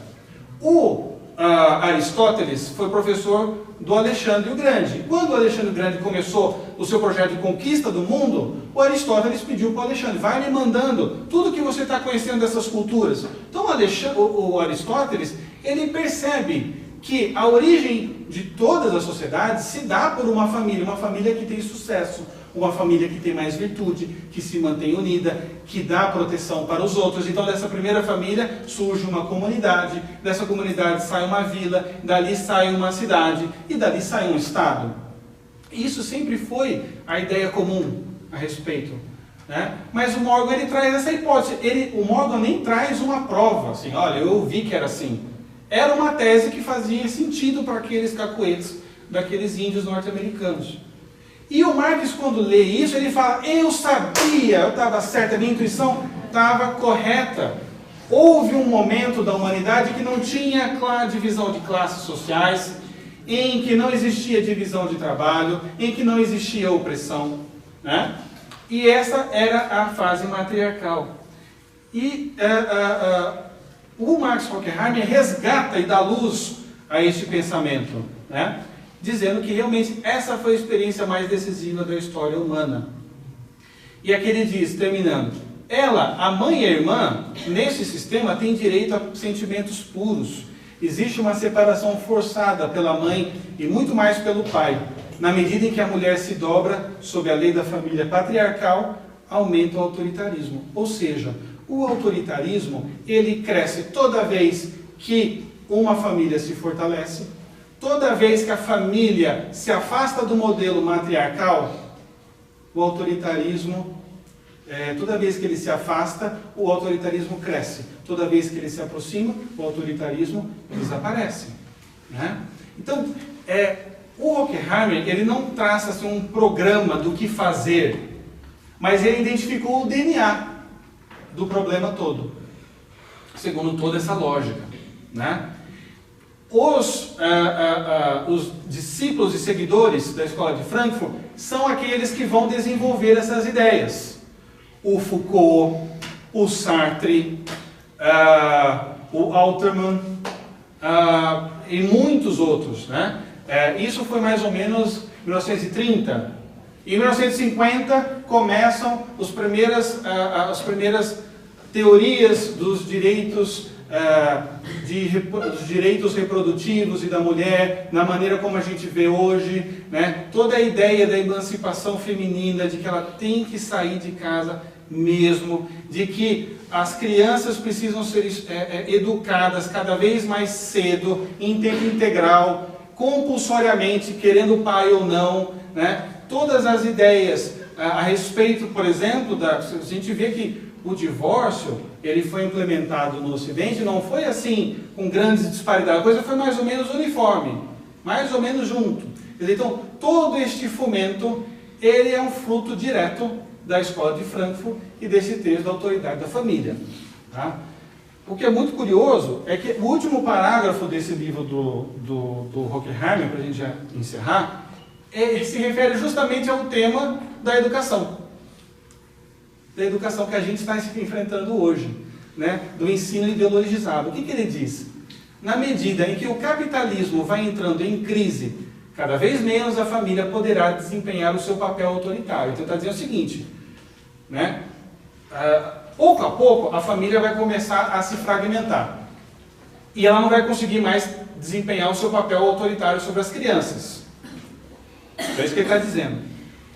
O Aristóteles foi professor do Alexandre o Grande. Quando o Alexandre o Grande começou o seu projeto de conquista do mundo, o Aristóteles pediu para o Alexandre: vai me mandando tudo que você está conhecendo dessas culturas. Então o Aristóteles, ele percebe que a origem de todas as sociedades se dá por uma família que tem sucesso, uma família que tem mais virtude, que se mantém unida, que dá proteção para os outros. Então dessa primeira família surge uma comunidade, dessa comunidade sai uma vila, dali sai uma cidade e dali sai um estado. Isso sempre foi a ideia comum a respeito, né? Mas o Morgan, ele traz essa hipótese. O Morgan nem traz uma prova, assim, olha, eu vi que era assim. Era uma tese que fazia sentido para aqueles cacoetes daqueles índios norte-americanos. E o Marx, quando lê isso, ele fala: eu sabia, eu estava certo, a minha intuição estava correta. Houve um momento da humanidade que não tinha divisão de classes sociais, em que não existia divisão de trabalho, em que não existia opressão, né? E essa era a fase matriarcal. E o Max Horkheimer resgata e dá luz a este pensamento, né? Dizendo que realmente essa foi a experiência mais decisiva da história humana. E aqui ele diz, terminando: ela, a mãe e a irmã, nesse sistema, têm direito a sentimentos puros. Existe uma separação forçada pela mãe e muito mais pelo pai. Na medida em que a mulher se dobra sob a lei da família patriarcal, aumenta o autoritarismo. Ou seja, o autoritarismo, ele cresce toda vez que uma família se fortalece, toda vez que a família se afasta do modelo matriarcal, o autoritarismo, toda vez que ele se afasta, o autoritarismo cresce. Toda vez que ele se aproxima, o autoritarismo desaparece, né? Então, o Horkheimer, ele não traça assim, um programa do que fazer, mas ele identificou o DNA do problema todo, segundo toda essa lógica, né? Os discípulos e seguidores da Escola de Frankfurt são aqueles que vão desenvolver essas ideias. O Foucault, o Sartre, o Alterman e muitos outros, né? Isso foi mais ou menos 1930. Em 1950 começam as primeiras teorias dos direitos dos direitos reprodutivos e da mulher, na maneira como a gente vê hoje, né? Toda a ideia da emancipação feminina, de que ela tem que sair de casa mesmo, de que as crianças precisam ser educadas cada vez mais cedo, em tempo integral, compulsoriamente, querendo o pai ou não, né? Todas as ideias a respeito, por exemplo, a gente vê que o divórcio, ele foi implementado no Ocidente, não foi assim, com grandes disparidades, a coisa foi mais ou menos uniforme, mais ou menos junto. Então, todo este fomento, ele é um fruto direto da Escola de Frankfurt e desse texto da autoridade da família. Tá? O que é muito curioso é que o último parágrafo desse livro do Horkheimer, para a gente já encerrar, se refere justamente ao tema da educação. Da educação que a gente está enfrentando hoje, né? Do ensino ideologizado. O que ele diz? Na medida em que o capitalismo vai entrando em crise, cada vez menos a família poderá desempenhar o seu papel autoritário. Então, está dizendo o seguinte, né? Pouco a pouco, a família vai começar a se fragmentar. E ela não vai conseguir mais desempenhar o seu papel autoritário sobre as crianças. É isso que ele está dizendo.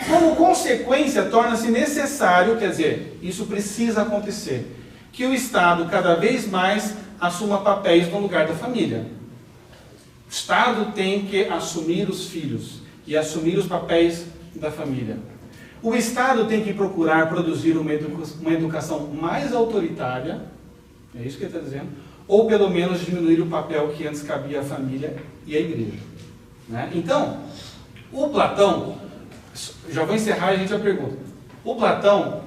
Como consequência, torna-se necessário, quer dizer, isso precisa acontecer, que o Estado cada vez mais assuma papéis no lugar da família. O Estado tem que assumir os filhos e assumir os papéis da família. O Estado tem que procurar produzir uma educação mais autoritária, é isso que ele está dizendo, ou pelo menos diminuir o papel que antes cabia à família e à igreja. Né? Então, o Platão, já vou encerrar e a gente já pergunta. O Platão,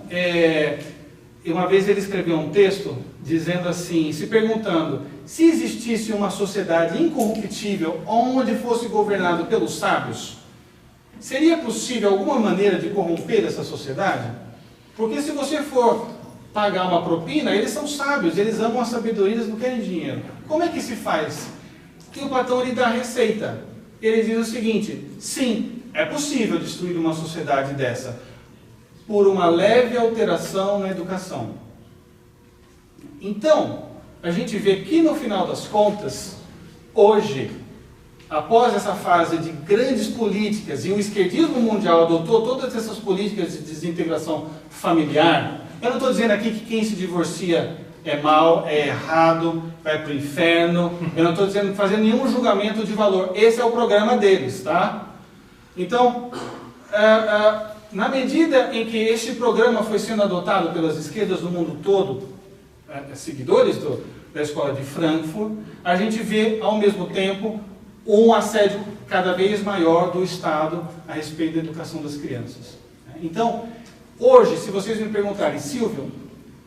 uma vez ele escreveu um texto dizendo assim, se perguntando, se existisse uma sociedade incorruptível onde fosse governado pelos sábios, seria possível alguma maneira de corromper essa sociedade? Porque se você for pagar uma propina, eles são sábios, eles amam a sabedoria, eles não querem dinheiro. Como é que se faz? E o Platão lhe dá a receita. Ele diz o seguinte, sim, é possível destruir uma sociedade dessa por uma leve alteração na educação. Então, a gente vê que no final das contas, hoje, após essa fase de grandes políticas, e o esquerdismo mundial adotou todas essas políticas de desintegração familiar, eu não estou dizendo aqui que quem se divorcia é mal, é errado, vai para o inferno, eu não estou fazendo nenhum julgamento de valor, esse é o programa deles, tá? Então, na medida em que este programa foi sendo adotado pelas esquerdas do mundo todo, seguidores da Escola de Frankfurt, a gente vê, ao mesmo tempo, um assédio cada vez maior do Estado a respeito da educação das crianças. Então, hoje, se vocês me perguntarem, Silvio,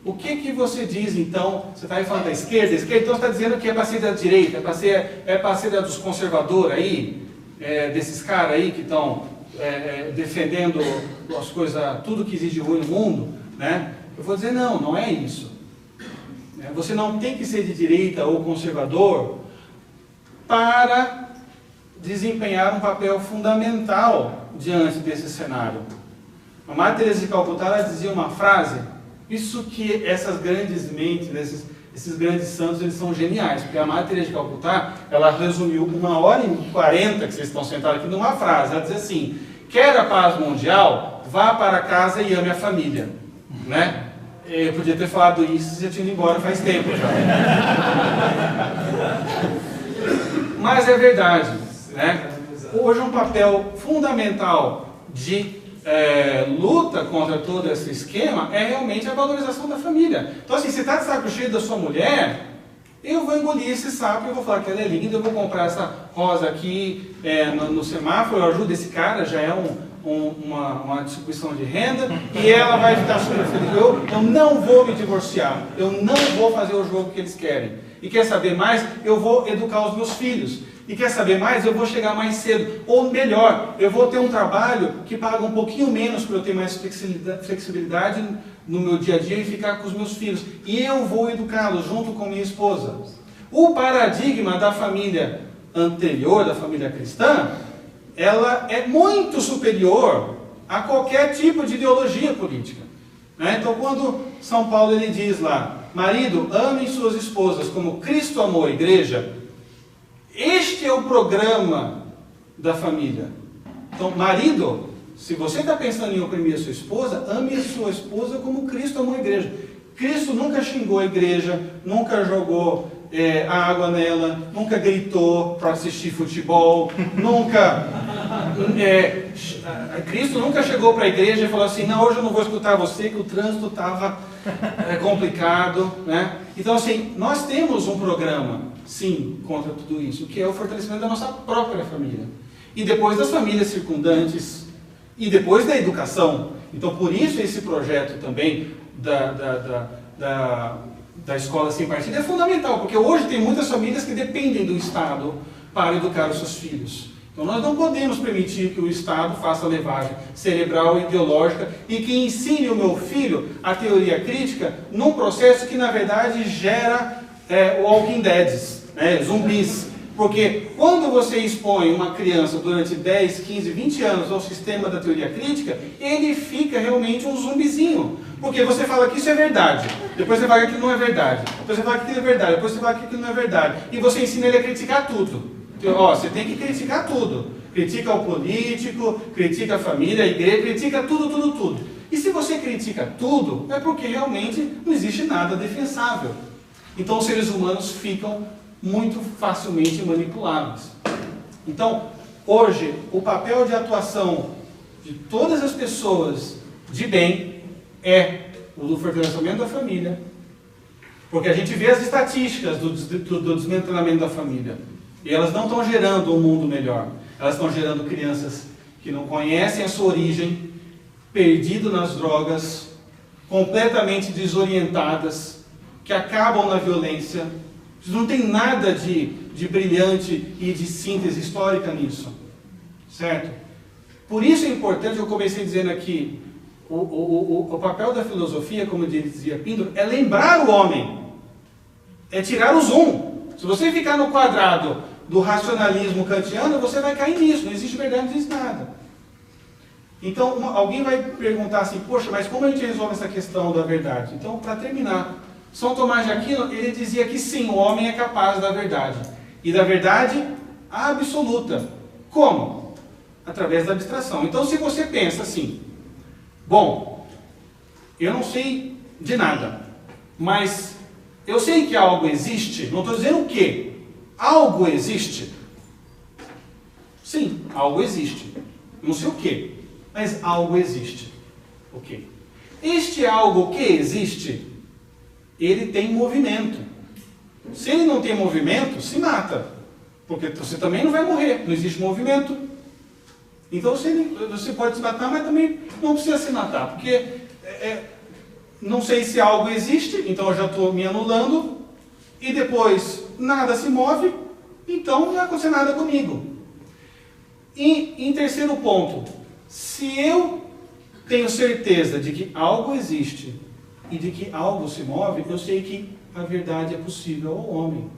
o que você diz então? Você está aí falando da esquerda, então você está dizendo que é para ser da direita, é para ser dos conservadores aí, desses caras aí que estão defendendo as coisas, tudo que existe de ruim no mundo, né? Eu vou dizer, não é isso. Você não tem que ser de direita ou conservador para desempenhar um papel fundamental diante desse cenário. A Madre Teresa de Calcutá, ela dizia uma frase, isso que essas grandes mentes, esses grandes santos, eles são geniais, porque a Madre Teresa de Calcutá, ela resumiu 1h40 que vocês estão sentados aqui numa frase, ela diz assim, quer a paz mundial, vá para casa e ame a família, né? Eu podia ter falado isso e já tinha ido embora faz tempo já. Mas é verdade, né? Hoje um papel fundamental de luta contra todo esse esquema é realmente a valorização da família. Então assim, você está de saco cheio da sua mulher, eu vou engolir esse saco, eu vou falar que ela é linda, eu vou comprar essa rosa aqui no semáforo, eu ajudo esse cara, já é uma distribuição de renda, e ela vai ficar super feliz. Eu não vou me divorciar, eu não vou fazer o jogo que eles querem. E quer saber mais? Eu vou educar os meus filhos. E quer saber mais? Eu vou chegar mais cedo. Ou melhor, eu vou ter um trabalho que paga um pouquinho menos para eu ter mais flexibilidade no meu dia a dia e ficar com os meus filhos. E eu vou educá-los junto com minha esposa. O paradigma da família anterior, da família cristã, ela é muito superior a qualquer tipo de ideologia política. Então, quando São Paulo ele diz lá, marido, amem suas esposas como Cristo amou a igreja, este é o programa da família. Então, marido, se você está pensando em oprimir a sua esposa, ame a sua esposa como Cristo amou a igreja. Cristo nunca xingou a igreja, nunca jogou a água nela, nunca gritou para assistir futebol, nunca Cristo nunca chegou para a igreja e falou assim, não, hoje eu não vou escutar você, que o trânsito estava complicado, né? Então, assim, nós temos um programa, sim, contra tudo isso, que é o fortalecimento da nossa própria família. E depois das famílias circundantes, e depois da educação. Então, por isso, esse projeto também da escola sem partido é fundamental, porque hoje tem muitas famílias que dependem do Estado para educar os seus filhos. Então nós não podemos permitir que o Estado faça levagem cerebral e ideológica e que ensine o meu filho a teoria crítica num processo que na verdade gera walking deads, né, zumbis. Porque quando você expõe uma criança durante 10, 15, 20 anos ao sistema da teoria crítica, ele fica realmente um zumbizinho. Porque você fala que isso é verdade, depois você fala que aquilo não é verdade, depois você fala que aquilo é verdade, depois você fala que aquilo não é verdade. E você ensina ele a criticar tudo. Então, você tem que criticar tudo. Critica o político, critica a família, a igreja, critica tudo, tudo, tudo. E se você critica tudo, é porque realmente não existe nada defensável. Então os seres humanos ficam muito facilmente manipuláveis. Então, hoje, o papel de atuação de todas as pessoas de bem é o do fortalecimento da família, porque a gente vê as estatísticas do desmantelamento da família, e elas não estão gerando um mundo melhor, elas estão gerando crianças que não conhecem a sua origem, perdidas nas drogas, completamente desorientadas, que acabam na violência. Não tem nada de brilhante e de síntese histórica nisso, certo? Por isso é importante, eu comecei dizendo aqui, o papel da filosofia, como dizia Pindar, é lembrar o homem, é tirar o zoom. Se você ficar no quadrado do racionalismo kantiano, você vai cair nisso, não existe verdade, não existe nada. Então, alguém vai perguntar assim, poxa, mas como a gente resolve essa questão da verdade? Então, para terminar, São Tomás de Aquino, ele dizia que sim, o homem é capaz da verdade. E da verdade absoluta. Como? Através da abstração. Então, se você pensa assim, bom, eu não sei de nada, mas eu sei que algo existe, não estou dizendo o quê? Algo existe? Sim, algo existe. Não sei o quê, mas algo existe. Ok. Este algo que existe, ele tem movimento. Se ele não tem movimento, se mata. Porque você também não vai morrer, não existe movimento. Então você pode se matar, mas também não precisa se matar. Porque não sei se algo existe, então eu já estou me anulando. E depois nada se move, então não vai acontecer nada comigo. E em terceiro ponto, se eu tenho certeza de que algo existe e de que algo se move, eu sei que a verdade é possível ao homem.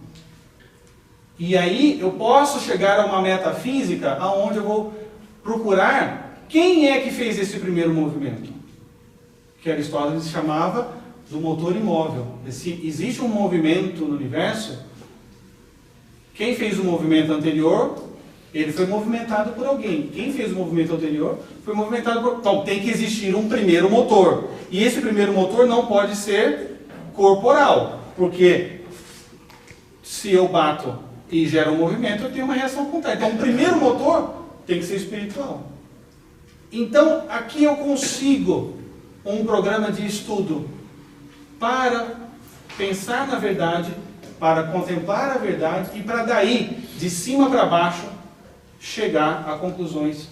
E aí eu posso chegar a uma metafísica onde eu vou procurar quem é que fez esse primeiro movimento. Que Aristóteles chamava do motor imóvel. Se existe um movimento no universo, quem fez o movimento anterior, ele foi movimentado por alguém. Quem fez o movimento anterior foi movimentado por... Então, tem que existir um primeiro motor. E esse primeiro motor não pode ser corporal. Porque se eu bato e gero um movimento, eu tenho uma reação contrária. Então, o primeiro motor tem que ser espiritual. Então, aqui eu consigo um programa de estudo para pensar na verdade, para contemplar a verdade e para daí, de cima para baixo, chegar a conclusões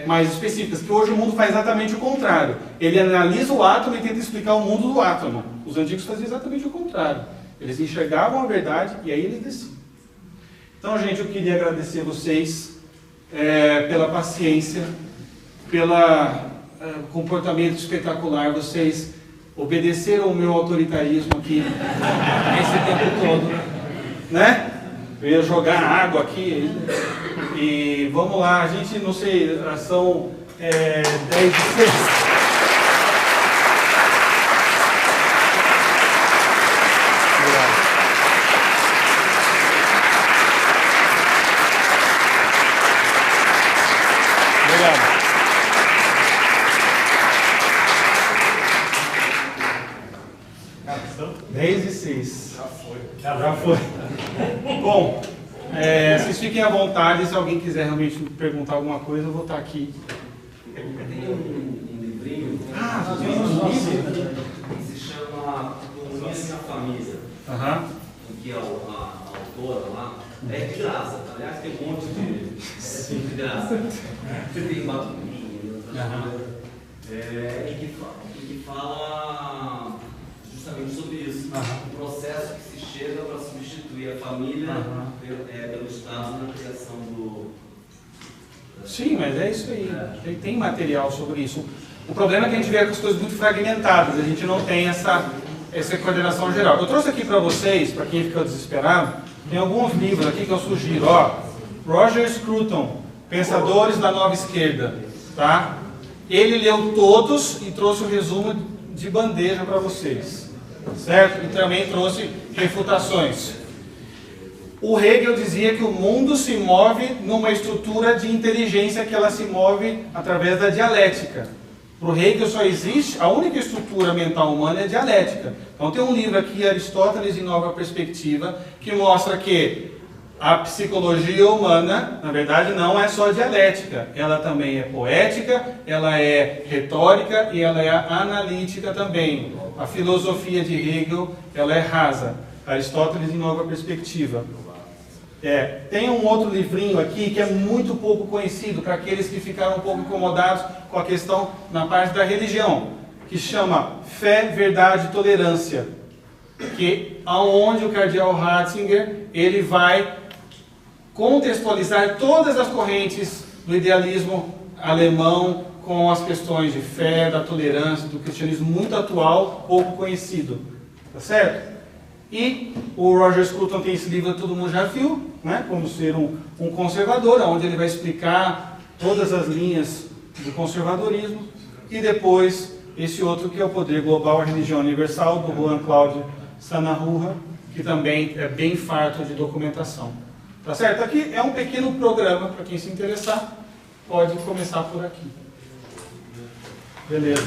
mais específicas, que hoje o mundo faz exatamente o contrário. Ele analisa o átomo e tenta explicar o mundo do átomo. Os antigos faziam exatamente o contrário. Eles enxergavam a verdade e aí eles desciam. Então, gente, eu queria agradecer vocês pela paciência, pelo comportamento espetacular. Vocês obedeceram ao meu autoritarismo aqui esse tempo todo, né? Eu ia jogar água aqui e vamos lá, a gente, não sei, são 10h06. Obrigado. 10h06. Já foi. Bom, Vocês fiquem à vontade, se alguém quiser realmente perguntar alguma coisa, eu vou estar aqui. Tem um livrinho tem um livro? que se chama Comunista na Família, em que a autora lá é de graça. Aliás, tem um monte de graça. Tem Batuquinho, e que fala justamente sobre isso. O processo que se chega para substituir a família pelo Estado na criação do... Sim, mas é isso aí. Tem material sobre isso. O problema é que a gente vê as coisas muito fragmentadas, a gente não tem essa coordenação geral. Eu trouxe aqui para vocês, para quem ficou desesperado, tem alguns livros aqui que eu sugiro. Roger Scruton, Pensadores da Nova Esquerda. Tá? Ele leu todos e trouxe o resumo de bandeja para vocês. Certo? E também trouxe refutações. O Hegel dizia que o mundo se move numa estrutura de inteligência que ela se move através da dialética. Para o Hegel só existe, a única estrutura mental humana é a dialética. Então tem um livro aqui, Aristóteles em Nova Perspectiva, que mostra que a psicologia humana, na verdade, não é só dialética. Ela também é poética, ela é retórica e ela é analítica também. A filosofia de Hegel, ela é rasa. Aristóteles em Nova Perspectiva. Tem um outro livrinho aqui que é muito pouco conhecido para aqueles que ficaram um pouco incomodados com a questão na parte da religião, que chama Fé, Verdade e Tolerância, que aonde o cardeal Ratzinger ele vai contextualizar todas as correntes do idealismo alemão com as questões de fé, da tolerância, do cristianismo muito atual, pouco conhecido, tá certo? E o Roger Scruton tem esse livro que todo mundo já viu, né? Como ser um conservador, onde ele vai explicar todas as linhas do conservadorismo. E depois, esse outro que é o Poder Global, a Religião Universal, do Juan Cláudio Sanahurra, que também é bem farto de documentação. Tá certo? Aqui é um pequeno programa, para quem se interessar, pode começar por aqui. Beleza.